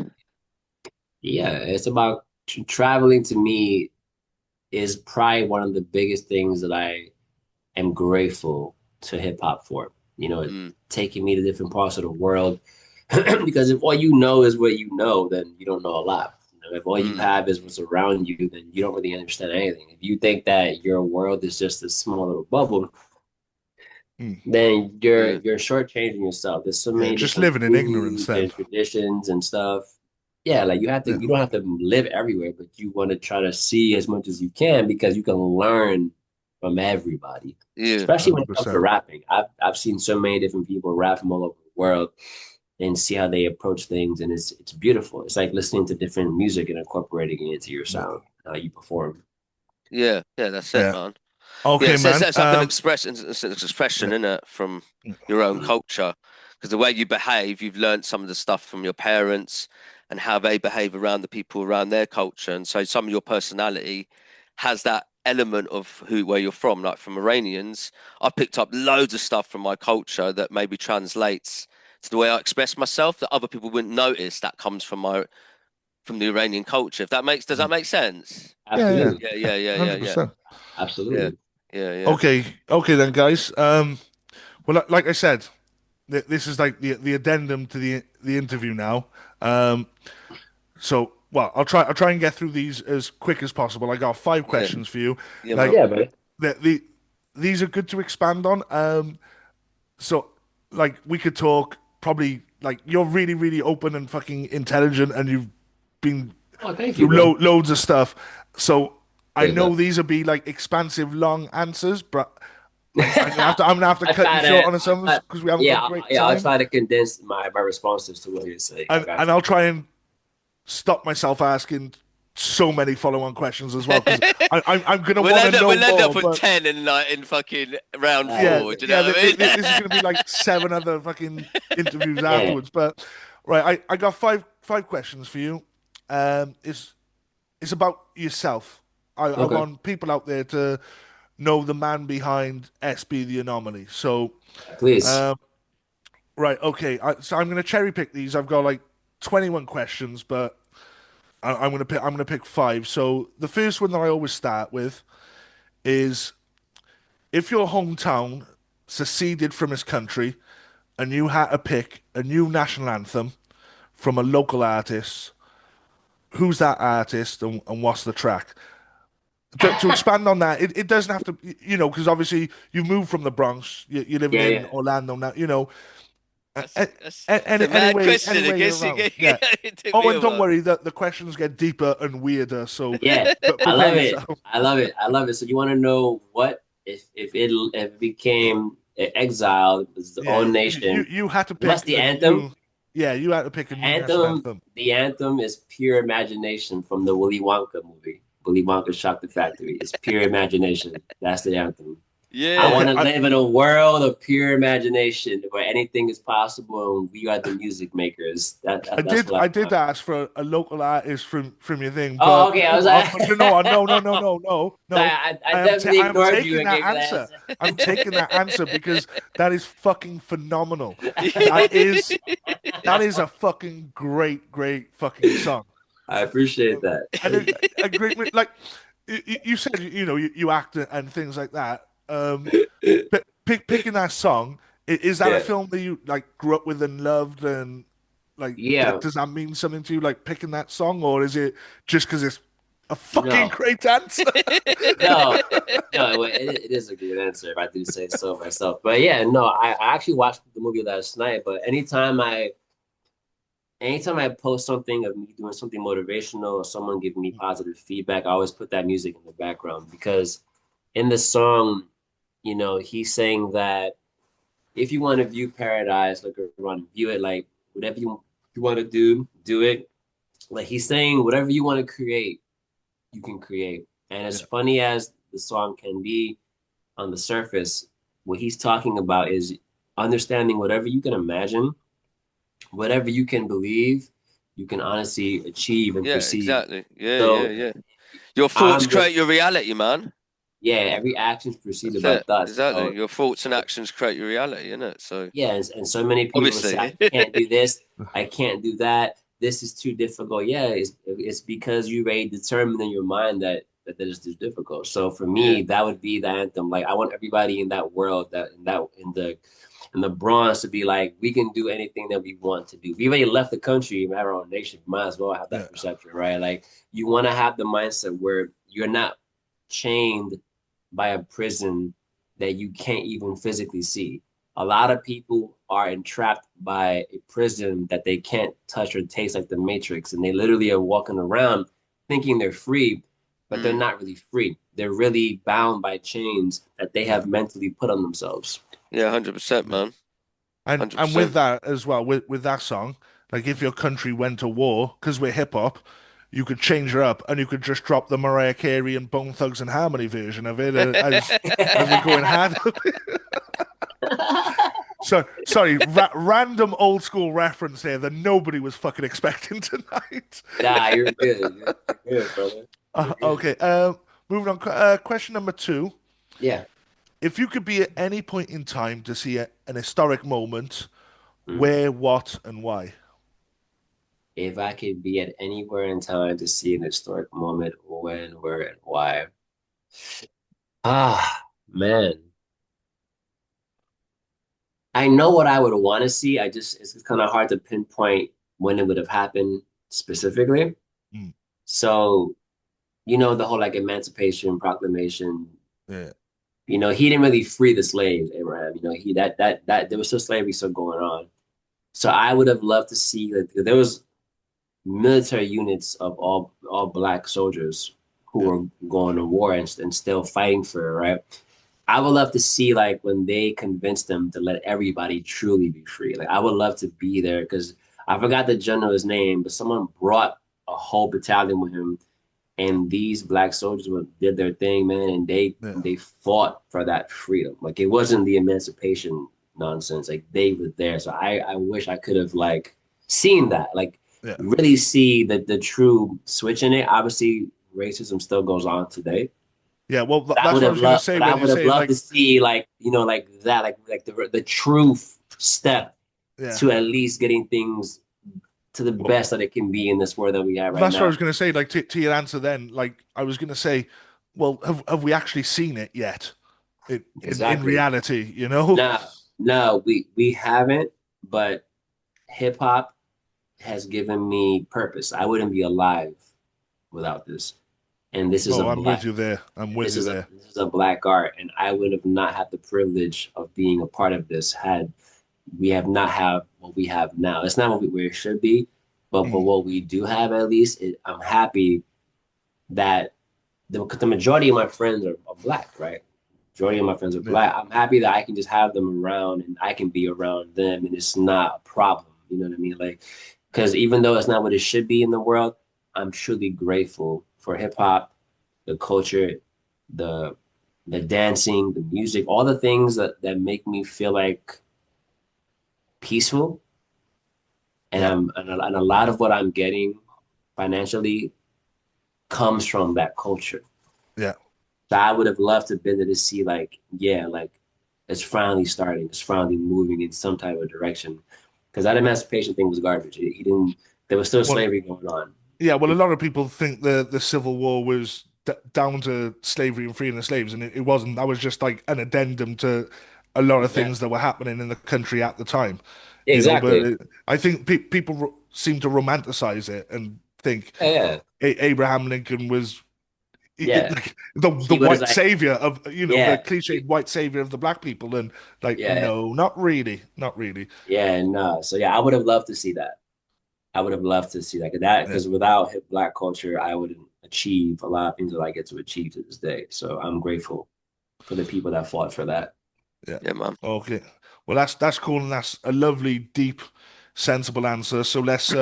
yeah, it's about traveling. To me, is probably one of the biggest things that I am grateful. to hip hop for. You know, Mm, taking me to different parts of the world. Because if all you know is what you know, then you don't know a lot. You know, if all you mm, have is what's around you, then you don't really understand anything. If you think that your world is just a small little bubble, Mm. then yeah, you're shortchanging yourself. There's so Yeah, many just different living in ignorance foods then. and traditions and stuff. Yeah, like Yeah, you don't have to live everywhere, but you want to try to see as much as you can because you can learn from everybody. yeah, Especially when it comes to 100%. rapping. I've seen so many different people rap from all over the world and see how they approach things, and it's beautiful. It's like listening to different music and incorporating it into your Yeah. sound, how you perform. yeah, yeah. That's it, Yeah. man. Yeah, Okay, man. it's like an expression, it's an expression, Yeah. isn't it, from your own culture? Because the way you behave, you've learned some of the stuff from your parents and how they behave around the people around their culture, and so some of your personality has that element of who where you're from. Like from Iranians, I picked up loads of stuff from my culture that maybe translates to the way I express myself that other people wouldn't notice. That comes from the Iranian culture. If that makes does that make sense? Yeah, yeah. Absolutely. Yeah, yeah, yeah, yeah, yeah, 100%. yeah, Absolutely. yeah, yeah. Okay. Okay then, guys. Well, like I said, this is like the addendum to the interview now. Um, so well, I'll try and get through these as quick as possible. I got five Yeah. questions for you. Yeah, man. Like Yeah, buddy. the these are good to expand on. So like we could talk probably like you're really really open and fucking intelligent, and you've been Oh, thank you, through bro. loads of stuff. So I Appreciate know that. these will be like expansive, long answers, but I'm gonna have to I cut you try short to, on some because we haven't yeah, got great yeah, I'll time, try to condense my responses to what you're saying. I got and you. I'll try and stop myself asking so many follow-on questions as well because I'm gonna want to know We'll end more. up on But 10 in like in fucking round yeah, four. Do you yeah, know what I this is mean? gonna be like seven other fucking interviews Yeah. afterwards. But right, I got five questions for you. It's about yourself. I Okay. want people out there to know the man behind SB The Anomoly. So, Please. um, right, okay. So I'm going to cherry pick these. I've got like 21 questions, but I'm gonna pick five. So the first one that I always start with is if your hometown seceded from its country and you had to pick a new national anthem from a local artist, who's that artist and what's the track? To expand on that, it doesn't have to, because obviously you moved from the Bronx, you're living Yeah, in yeah. Orlando now, That's a mad question. I anyway you're guess around, yeah. it took Oh, me and a don't while. worry, the questions get deeper and weirder, so Yeah. I prepare love it. yourself. I love it. I love it. So you want to know what if it became exiled, its Yeah, own nation, you had to what's pick the a anthem? new, yeah, you had to pick a new national Anthem, anthem. the anthem is pure imagination from the Willy Wonka movie. Willy Wonka Shop the Factory. It's pure imagination. That's the anthem. I Yeah. want Okay, to live in a world of pure imagination where anything is possible and we are the music makers. That's what I I did want. ask for a local artist from your thing, Oh, but okay. I you was know like, what? But you know what? No, no, no, no, no, no. I definitely I am ignored you taking and that gave you answer. that I'm taking that answer because that is fucking phenomenal. That Yeah. is that is a fucking great fucking song. I appreciate that. And a great like you said, you act and things like that. Picking that song, is that a Yeah. film that you like grew up with and loved, and like Yeah. does that mean something to you, like picking that song, or is it just because it's a fucking No. great answer? No. No, it is a good answer if I do say so myself. But yeah, no, I actually watched the movie last night, but anytime I post something of me doing something motivational or someone giving me positive feedback, I always put that music in the background because in the song, he's saying that if you want to view paradise, look around, view it like whatever you want to do it. Like he's saying, whatever you want to create, you can create. And as Yeah, funny as the song can be on the surface, what he's talking about is understanding whatever you can imagine, whatever you can believe, you can honestly achieve and Yeah, perceive. exactly. Yeah, yeah, So yeah. Your thoughts I'm create just, your reality, man. yeah, every action is preceded That's by it. thoughts. Exactly. So, Your thoughts and so actions create your reality, innit? So yeah, and so many people will say, I obviously. can't do this, I can't do that. This is too difficult. Yeah, it's because you already determined in your mind that that is too difficult. So for Yeah. me, that would be the anthem. Like I want everybody in that world, in the Bronx, to be like, we can do anything that we want to do. We already left the country, we have our own nation. We might as well have Yeah. that perception, right? Like you want to have the mindset where you're not chained by a prison that you can't even physically see. A lot of people are entrapped by a prison that they can't touch or taste, like the Matrix, and they literally are walking around thinking they're free, but they're Mm. not really free. They're really bound by chains that they Yeah. have mentally put on themselves. Yeah, 100%, Yeah. man. And with 100%. that as well, with that song, like if your country went to war, because we're hip hop, you could change it up and you could just drop the Mariah Carey and Bone Thugs and Harmony version of it as we're going hard. So sorry, random old school reference here that nobody was fucking expecting tonight. Nah, you're good. You're good, brother. You're good. Okay, moving on. Question number two. Yeah. If you could be at any point in time to see an historic moment, Mm. where, what, and why? If I could be at anywhere in time to see an historic moment, when, where, and why. Ah, man. I know what I would want to see. It's kind of hard to pinpoint when it would have happened specifically. Mm, So, the whole like Emancipation Proclamation, yeah. he didn't really free the slaves, Abraham. He that there was still slavery still going on. So I would have loved to see that there was military units of all black soldiers who Yeah. were going to war and still fighting for it, right? I would love to see like when they convinced them to let everybody truly be free. Like I would love to be there because I forgot the general's name, but someone brought a whole battalion with him, and these black soldiers did their thing, man, and they Yeah. they fought for that freedom. Like it wasn't the emancipation nonsense. Like they were there. So I wish I could have like seen that, like Yeah. really see the true switch in it. Obviously, racism still goes on today. Yeah. Well, But I that's would what I have was gonna loved, say but I when you're would have saying loved like, to see like like that, like the true step yeah. to at least getting things to the Well, best that it can be in this world that we have right that's what I now. was gonna say. Like to your answer then, like I was gonna say, well, have we actually seen it yet? In Exactly. reality, you know? No, no, we haven't, but hip hop has given me purpose. I wouldn't be alive without this. And this is a Oh, I'm with black you there. I'm with this you is a there. this is a black art, and I would have not had the privilege of being a part of this had we have not have what we have now. It's not where it should be, but Mm, what we do have at least, I'm happy that the majority of my friends are black, right? Majority of my friends are yeah. black. I'm happy that I can just have them around and I can be around them, and it's not a problem. You know what I mean? Like, because even though it's not what it should be in the world, I'm truly grateful for hip hop, the culture, the the dancing, the music, all the things that make me feel like peaceful. And Yeah. a lot of what I'm getting financially comes from that culture. Yeah. So I would have loved to have been there to see like, yeah, like it's finally starting, it's finally moving in some type of direction. Because that emancipation thing was garbage. He didn't. There was still Well, slavery going on. yeah. Well, a lot of people think the Civil War was down to slavery and freeing the slaves, and it wasn't. That was just like an addendum to a lot of things Exactly. that were happening in the country at the time, you know. But Exactly. I think people seem to romanticize it and think Yeah. Abraham Lincoln was Yeah. like the He was white like, savior of, the yeah. cliched white savior of the black people, and like, Yeah. no, not really, not really. Yeah. No. So yeah, I would have loved to see that. I would have loved to see that Yeah, because without hip black culture, I wouldn't achieve a lot of things that I get to achieve to this day. So I'm grateful for the people that fought for that. yeah. Yeah, man. Okay. Well, that's cool, and that's a lovely, deep, sensible answer. So let's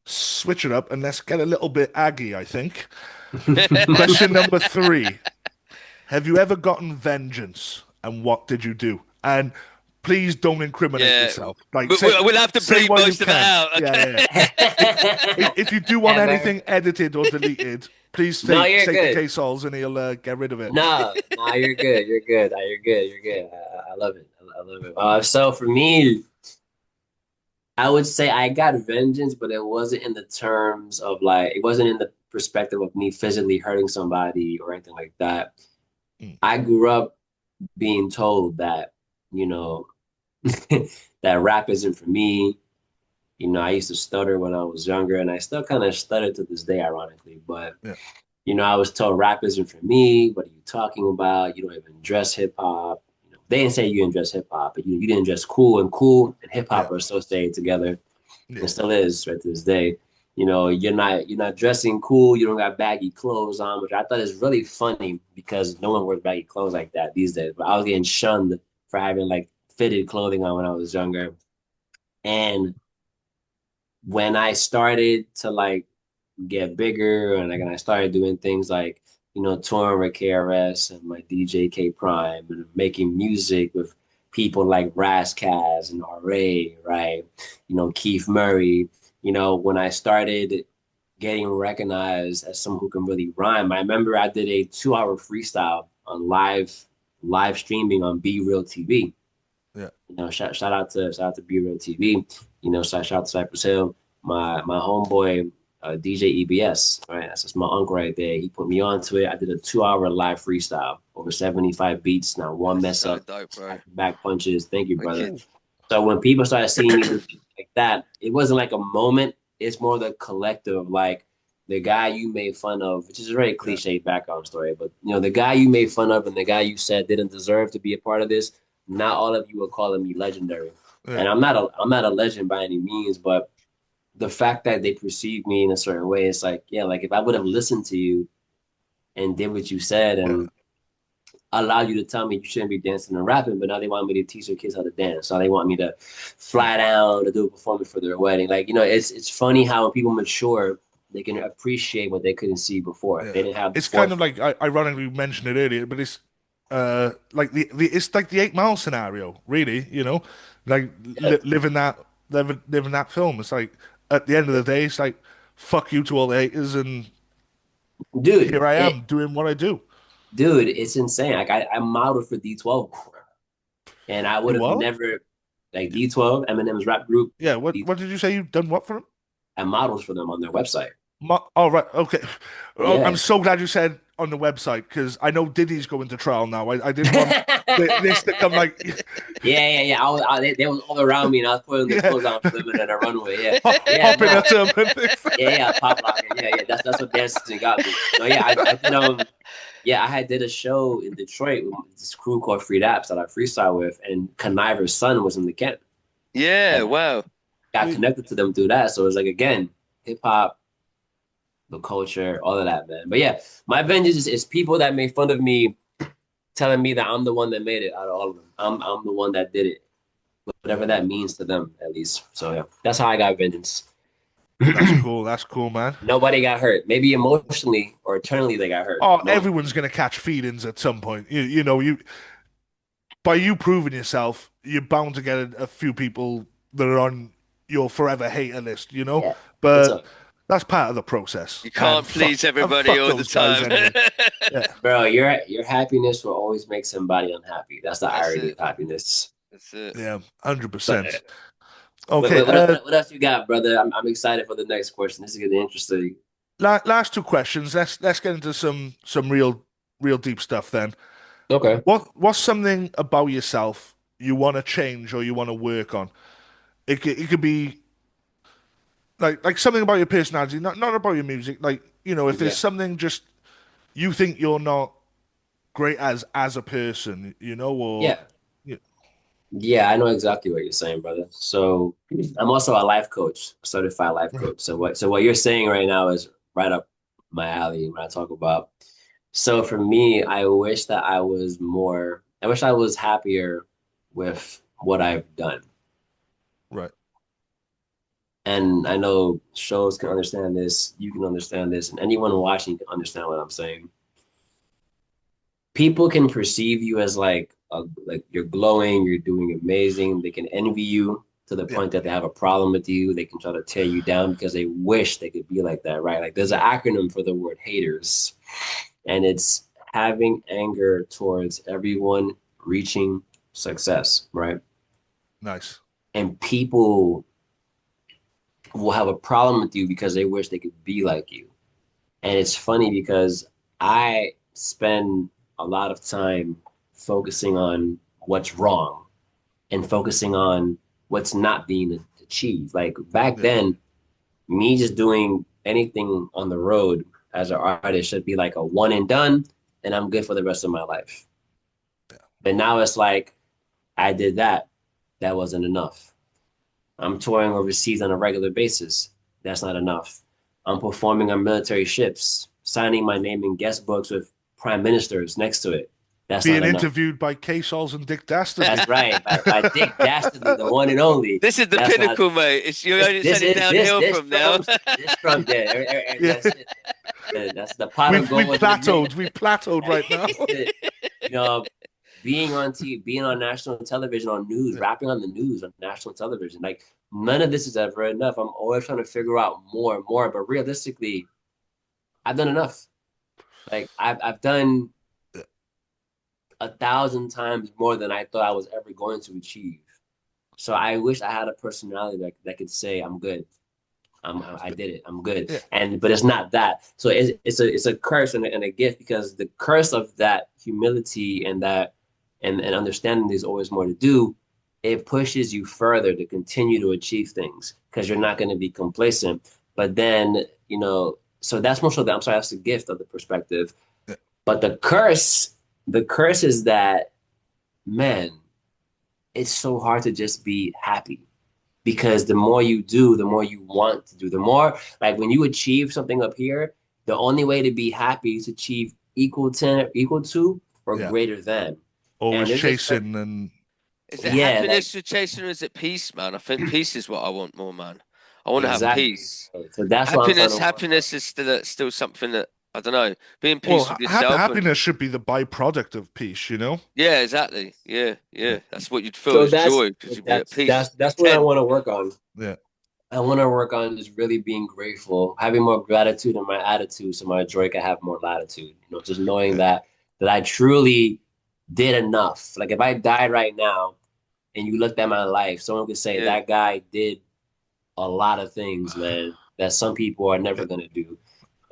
switch it up and let's get a little bit aggy, I think. Question number three. Have you ever gotten vengeance, and what did you do? And please don't incriminate Yeah. yourself. Like, We'll have to say bleep what you most of it can. out. Yeah, Okay. yeah, yeah. If, if you do want Ever. anything edited or deleted, please No, say you're say to good. K-Saulz and he'll get rid of it. No, no, you're good. You're good. You're good. You're good. I love it. I love it. So for me, I would say I got vengeance, but it wasn't in the terms of like it wasn't in perspective of me physically hurting somebody or anything like that. Mm. I grew up being told that, you know, that rap isn't for me. You know, I used to stutter when I was younger, and I still kind of stutter to this day, ironically. But, Yeah. you know, I was told rap isn't for me. What are you talking about? You don't even dress hip hop. You know, they didn't say you didn't dress hip hop, but you didn't dress cool and hip Yeah. hop are associated together. Yeah. It still is right to this day. You know, you're not dressing cool. You don't got baggy clothes on, which I thought is really funny because no one wears baggy clothes like that these days. But I was getting shunned for having like fitted clothing on when I was younger. And when I started to like get bigger and like and I started doing things like, you know, touring with KRS and my DJ K Prime and making music with people like Ras Kass and RA, right? You know, Keith Murray. You know, when I started getting recognized as someone who can really rhyme, I remember I did a 2 hour freestyle on live streaming on Be Real TV. Yeah. You know, shout out to Be Real TV. You know, shout out to Cypress Hill. My homeboy DJ EBS, right? That's just my uncle right there. He put me onto it. I did a 2 hour live freestyle, over 75 beats, not one That's mess so up, dope, bro. back punches. Thank you, brother. Wicked. Ooh. So when people started seeing me do things like that, it wasn't like a moment. It's more the collective of like the guy you made fun of, which is a very Yeah. cliche background story, but you know, the guy you made fun of and the guy you said didn't deserve to be a part of this, not all of you are calling me legendary. Yeah. And I'm not a legend by any means, but the fact that they perceive me in a certain way, it's like, yeah, like if I would have listened to you and did what you said Yeah. and allowed you to tell me you shouldn't be dancing and rapping, but now they want me to teach their kids how to dance. So they want me to Yeah. fly down to do a performance for their wedding. Like, you know, it's funny how when people mature, they can appreciate what they couldn't see before. They Yeah. didn't have the It's kind of foresight. like I ironically mentioned it earlier, but it's like the it's like the 8 Mile scenario, really, you know, like Yeah. living that film. It's like at the end of the day, it's like fuck you to all the haters, and Dude, here I am doing what I do. it's insane. Like I modeled for D12 before, and I would You have what? never like D12, Eminem's rap group. Yeah. D12, What did you say? You've done what for him? I modeled for them on their website. Oh, right. Okay. Oh, I'm Yeah. so glad you said on the website because I know Diddy's going to trial now. I didn't want this to come like, Yeah. They was all around me, and I was putting the yeah, clothes on for them and then I run away. Yeah, yeah, hopping no, at him and things. yeah, pop locking. Yeah. That's what dancing got me. No, yeah, I did yeah, I had did a show in Detroit with this crew called Freed Apps that I freestyle with, and Conniver's son was in the camp, Yeah, and wow. got connected to them through that. So it was like again, hip hop, the culture, all of that, man. But yeah, my vengeance is people that made fun of me, telling me that I'm the one that made it out of all of them. I'm the one that did it, whatever Yeah, that means to them, at least. So yeah, that's how I got vengeance. that's cool. That's cool, man. Nobody got hurt. Maybe emotionally or eternally they got hurt. Oh, No one. everyone's gonna catch feelings at some point. You know, you by you proving yourself, you're bound to get a few people that are on your forever hater list. You know, Yeah, it's but a that's part of the process. You can't please And everybody fuck all the those guys time. anyway. Yeah, bro. Your happiness will always make somebody unhappy. That's the That's irony it. of happiness. That's it. yeah, But 100%. what, Okay, what, what else you got, brother? I'm excited for the next question. This is gonna be interesting. last two questions. Let's get into some real deep stuff then. Okay. What's something about yourself you want to change or you want to work on? It could be like something about your personality, not about your music. Like, you know, if there's Yeah. something just you think you're not great as a person, you know, or Yeah. yeah, Yeah, I know exactly what you're saying, brother. So I'm also a life coach, a certified life coach. So what you're saying right now is right up my alley when I talk about. So for me, I wish I was happier with what I've done. right, And I know shows can understand this, you can understand this, and anyone watching can understand what I'm saying. People can perceive you as like you're glowing, you're doing amazing. They can envy you to the yeah, point that they have a problem with you. They can try to tear you down because they wish they could be like that, right? Like there's an yeah, acronym for the word haters, and it's having anger towards everyone reaching success, right? nice, And people will have a problem with you because they wish they could be like you. And it's funny because I spend a lot of time focusing on what's wrong and focusing on what's not being achieved. Like back Yeah. then, me just doing anything on the road as an artist should be like a one and done, and I'm good for the rest of my life. But now it's like I did that. That wasn't enough. I'm touring overseas on a regular basis. That's not enough. I'm performing on military ships, signing my name in guest books with prime ministers next to it. That's not Being enough. interviewed by K-Saulz and Dick Dastardly. That's right. By Dick Dastardly, the one and only. This is the That's not pinnacle, mate. It's only this downhill from now. this from there. Yeah. That's it. That's the pot of We've gold was in the plateaued. minute. We've plateaued right now. That's it. You know, being on TV, being on national television, on news, Yeah. rapping on the news on national television. Like none of this is ever enough. I'm always trying to figure out more and more. But realistically, I've done enough. Like I've done 1,000 times more than I thought I was ever going to achieve. So I wish I had a personality that could say I'm good. I did it. I'm good. Yeah. But it's not that. So it's a curse and a gift because the curse of that humility and that and understanding there's always more to do. It pushes you further to continue to achieve things because you're not going to be complacent. But then so that's more so that I'm sorry, that's the gift of the perspective. Yeah. But the curse is that man, it's so hard to just be happy because the more you do, the more you want to do. The more like when you achieve something up here, the only way to be happy is to achieve equal to, or Yeah. greater than. And Always there's chasing and Is it yeah, like happiness you're chasing, or is it peace, man? I think peace is what I want more, man. I want to have exactly. peace. So that's what I'm trying Happiness, to work on. happiness is still something that I don't know. Being well, peace with yourself and happiness should be the byproduct of peace, you know? yeah, exactly. Yeah, Yeah. yeah. That's what you'd feel So is joy because you'd be at peace, that's what I content. want to work on. Yeah. I want to work on just really being grateful, having more gratitude in my attitude, so my joy can have more latitude. Just knowing Yeah. that I truly did enough. Like if I died right now and you looked at my life, someone could say Yeah. that guy did a lot of things, man, that some people are never Yeah. gonna do.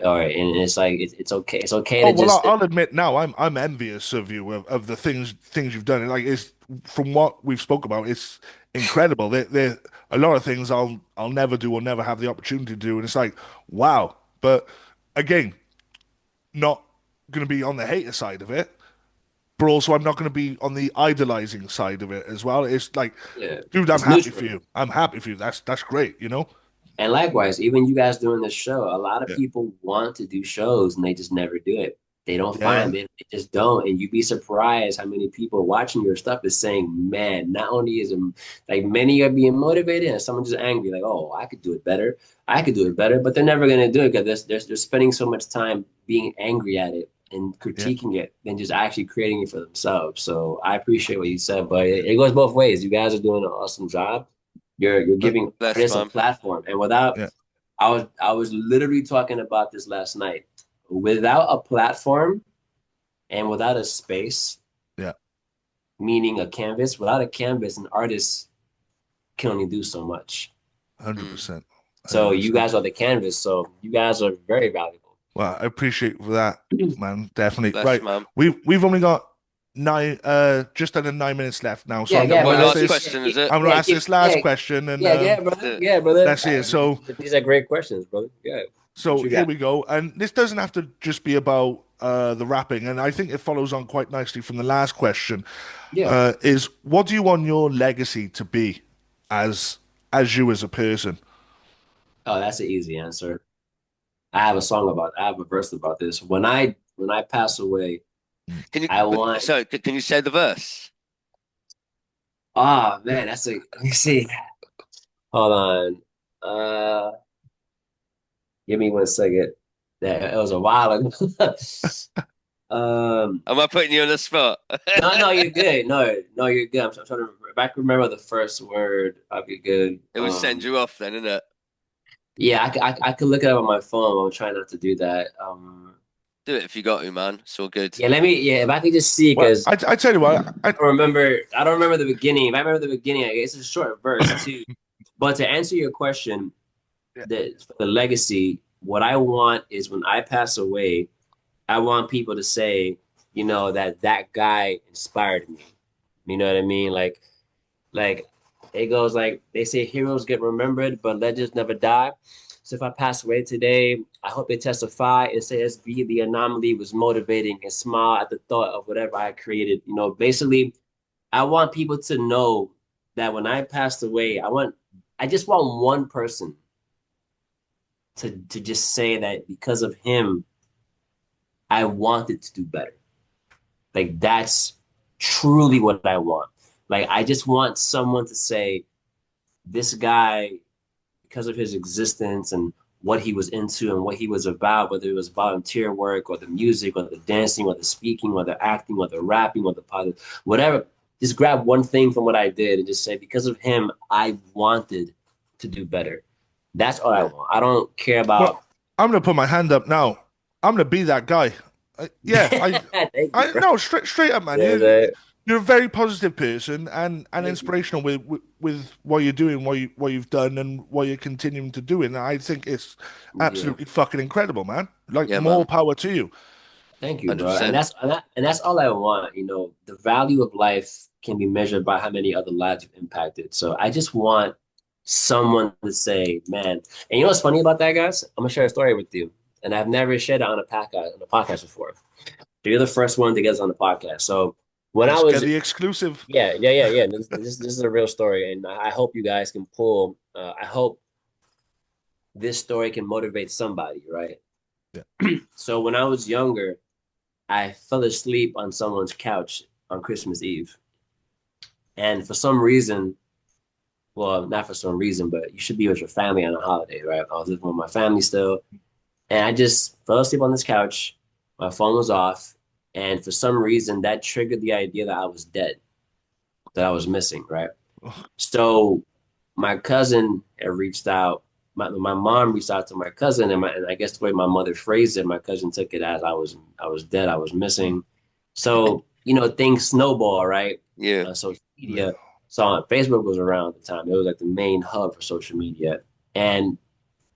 All right, and it's like it's okay. It's okay Oh to well, just I'll admit now I'm envious of you of the things you've done. Like it's from what we've spoke about, it's incredible. There a lot of things I'll never do or never have the opportunity to do, and it's like wow. But again, not going to be on the hater side of it, but also I'm not going to be on the idolizing side of it as well. It's like, yeah, dude, I'm it's happy for neutral. you. I'm happy for you. That's great, you know? And likewise, even you guys doing this show, a lot of Yeah, people want to do shows and they just never do it. They don't yeah, find yeah. it, they just don't. And you'd be surprised how many people watching your stuff is saying, man, not only is it like many are being motivated and someone just angry, like, oh, I could do it better. I could do it better, but they're never gonna do it because they're spending so much time being angry at it and Yeah. critiquing it than just actually creating it for themselves. So I appreciate what you said, but it goes both ways. You guys are doing an awesome job. You're Uh, giving Bless, artists a man. platform, and without yeah. I was literally talking about this last night. Without a platform and without a space, Yeah. meaning a canvas, without a canvas, an artist can only do so much. 100%. So you 100%. guys are the canvas. So you guys are very valuable. Well, I appreciate for that, man. Definitely. Bless, Right. man. We've only got just under 9 minutes left now. So Yeah, yeah, I'm One gonna ask brother. last this question, is it? I'm gonna Yeah, ask keep, this last yeah, question and yeah, brother. Yeah, brother. that's it. So These are great questions, brother. Yeah. What So you here got? we go, and this doesn't have to just be about the rapping, and I think it follows on quite nicely from the last question. Yeah. Is what do you want your legacy to be as you as a person? Oh, that's an easy answer. I have a verse about this. When I pass away, Can you? I want. So, can you say the verse? Oh man, let me see. Hold on. Give me 1 second. That it was a while ago. Am I putting you on the spot? No, you're good. No, you're good. I'm trying to if I can remember the first word, I'll be good. It would send you off then, isn't it? Yeah, I could look it up on my phone. I'm trying not to do that. Do it if you got to, man. It's all good. Yeah, if I could just see, Well, because I tell you what, I don't remember the beginning. If I remember the beginning, it's a short verse too. But to answer your question, yeah, the legacy. what I want is when I pass away, I want people to say, that that guy inspired me. You know what I mean? Like it goes like they say heroes get remembered, but legends never die. So if I pass away today, I hope they testify and say SB The Anomoly was motivating and smile at the thought of whatever I created. Basically, I want people to know that when I passed away, I just want one person to just say that because of him, I wanted to do better. Like that's truly what I want. Like I just want someone to say, this guy, because of his existence and what he was into and what he was about, whether it was volunteer work or the music or the dancing or the speaking or the acting or the rapping or the positive, whatever, just grab one thing from what I did and just say, because of him, I wanted to do better. That's all I Yeah. want. I don't care about. Well, I'm gonna put my hand up now. I'm gonna be that guy. Yeah, Thank you, I bro. no, straight up, man. Yeah, that, You're a very positive person and thank you. inspirational with what you're doing, what you've done, and what you're continuing to do. And I think it's Yeah. absolutely fucking incredible, man. Like Yeah, more man. power to you. Thank you, bro. And 100%. that's all I want. The value of life can be measured by how many other lives you've impacted. So I just want someone to say, man. And you know what's funny about that, guys? I'm gonna share a story with you. And I've never shared it on a podcast before. So you're the first one to get us on the podcast. So when I Let's get was, the exclusive. yeah, yeah, yeah, yeah. This is a real story, and I hope you guys can pull. I hope this story can motivate somebody, right? Yeah. So when I was younger, I fell asleep on someone's couch on Christmas Eve. And for some reason, well, not for some reason, but you should be with your family on a holiday, right? I was living with my family still. And I just fell asleep on this couch. My phone was off. And for some reason, that triggered the idea that I was dead, that I was missing, right? So my cousin had reached out. My mom reached out to my cousin, and I guess the way my mother phrased it, my cousin took it as I was dead, I was missing. So things snowball, right? Yeah. Social Yeah. media. So Facebook was around at the time. It was like the main hub for social media, and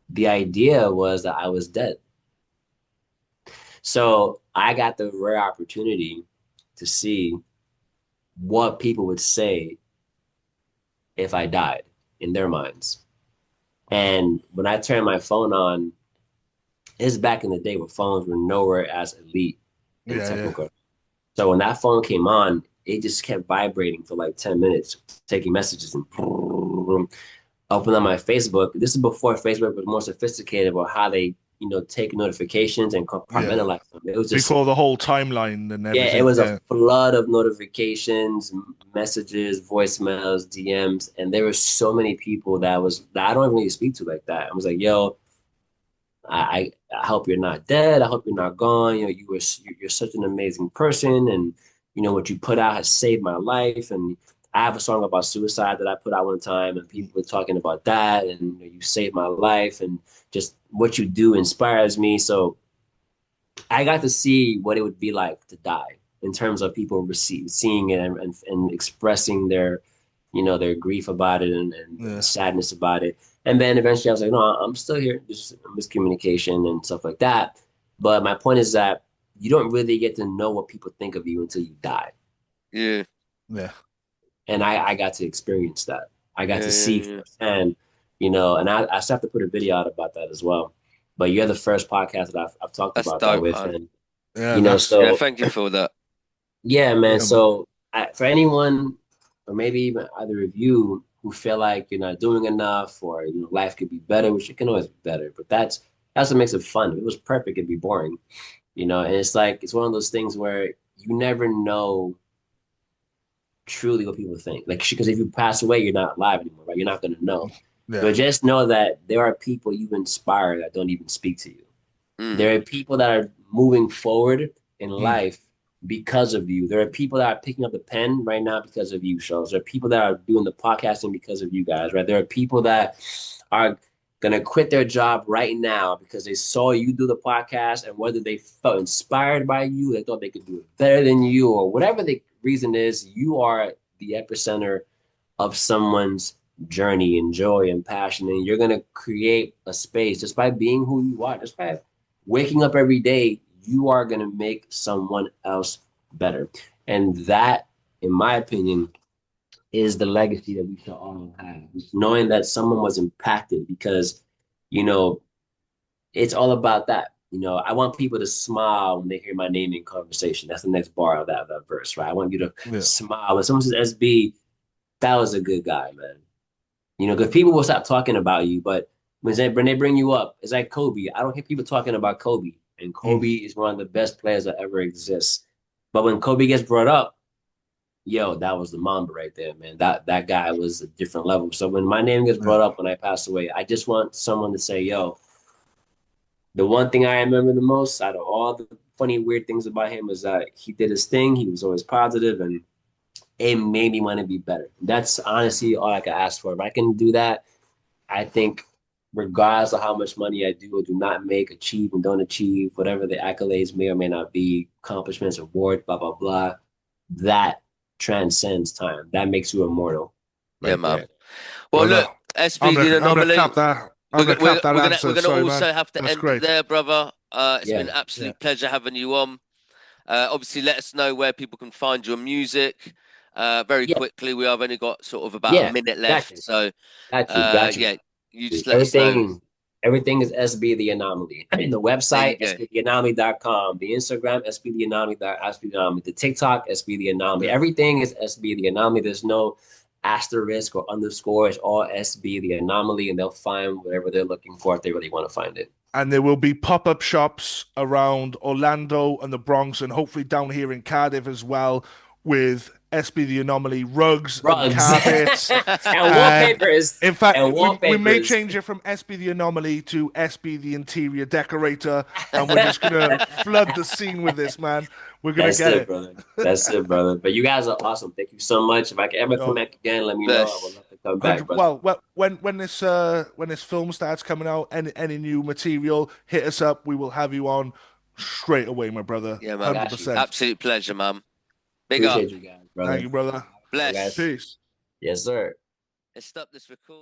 the idea was that I was dead. So I got the rare opportunity to see what people would say if I died in their minds. And when I turned my phone on, it's back in the day where phones were nowhere as elite and Yeah, yeah. technical. So when that phone came on, it just kept vibrating for like 10 minutes, taking messages and open up my Facebook. This is before Facebook was more sophisticated about how they, take notifications and Yeah. compartmentalize them. It was just, Before the whole timeline and yeah, it everything. was a Yeah. flood of notifications, messages, voicemails, DMs, and there were so many people that I don't really speak to like that. I was like, yo, I hope you're not dead. I hope you're not gone. You're such an amazing person, and what you put out has saved my life. And I have a song about suicide that I put out one time, and people were talking about that, and you saved my life, and just what you do inspires me. So I got to see what it would be like to die in terms of people seeing it and expressing their grief about it and Yeah. sadness about it. And then eventually I was like, no, I'm still here. Just miscommunication and stuff like that. But my point is that you don't really get to know what people think of you until you die. Yeah. Yeah. And I got to experience that. I got Yeah. to Yeah. see Yeah. firsthand, and I still have to put a video out about that as well. But you're the first podcast that I've talked That's about that dope, with. man. And, Yeah, that's Yeah. so Thank you for that. yeah, man. yeah, man. So for anyone, or maybe even either of you who feel like you're not doing enough, or life could be better, which it can always be better. But that's what makes it fun. If it was perfect, it'd be boring, And it's like it's one of those things where you never know truly what people think. Like because if you pass away, you're not alive anymore, right? You're not gonna know. Yeah. But just know that there are people you inspire that don't even speak to you. Mm. There are people that are moving forward in Mm. life because of you. There are people that are picking up the pen right now because of you, shows. There are people that are doing the podcasting because of you guys, right? There are people that are gonna quit their job right now because they saw you do the podcast, and whether they felt inspired by you, they thought they could do it better than you, or whatever the reason is, you are the epicenter of someone's journey and joy and passion, and you're gonna create a space just by being who you are, just by waking up every day. You are gonna make someone else better, and that, in my opinion, is the legacy that we should all have. Knowing that someone was impacted, because you know it's all about that. I want people to smile when they hear my name in conversation. That's the next bar of that verse, right? I want you to Yeah. smile when someone says SB. That was a good guy, man. Because people will stop talking about you, but when they bring you up, it's like Kobe. I don't hear people talking about Kobe, and Mm. Kobe is one of the best players that ever exists. But when Kobe gets brought up, yo, that was the Mamba right there, man. That guy was a different level. So when my name gets brought Yeah. up when I pass away, I just want someone to say, yo, the one thing I remember the most out of all the funny, weird things about him was that he did his thing. He was always positive, and it made me want to be better. That's honestly all I can ask for. If I can do that, I think regardless of how much money I do or do not make, achieve and don't achieve, whatever the accolades may or may not be, accomplishments, awards, blah, blah, blah, that transcends time. That makes you immortal Yeah, right man. there. Well, look, Brother, SB The I'm gonna Anomaly. cap that. I'm We're, gonna go- cap that we're answer. gonna Sorry, man. also have to That's end it great. there, brother. It's been Yeah. an Yeah. absolute pleasure having you on. Obviously, let us know where people can find your music. Very Yeah. quickly, we have only got sort of about a Yeah. minute Got left, you. so Got you. Got you. yeah, you just let us know. Everything is SB The Anomaly. The There you website, go. sbtheanomaly.com. The Instagram, SB The Anomaly, SB The Anomaly. The TikTok, SB The Anomaly. Yeah. Everything is SB The Anomaly. There's no asterisk or underscore. It's all SB The Anomaly, and they'll find whatever they're looking for if they really want to find it. And there will be pop-up shops around Orlando and the Bronx, and hopefully down here in Cardiff as well, with SB the Anomaly rugs and Rugs carpets. and And wallpapers in fact, and we may wallpapers. change it from SB the Anomaly to SB the Interior Decorator, and we're just gonna flood the scene with this, man. We're gonna That's get it, it. brother. That's it, brother. But you guys are awesome. Thank you so much. If I can ever come Yo, back again, let me know. I would Bless. love to come back, 100, brother. well, when this film starts coming out, any new material, hit us up. We will have you on straight away, my brother. Yeah, man. Got you. 100%. Absolute pleasure, man. Big up. Appreciate you guys, Thank brother. you, brother. All right, guys. Bless. Peace. Yes, sir. Let's stop this record.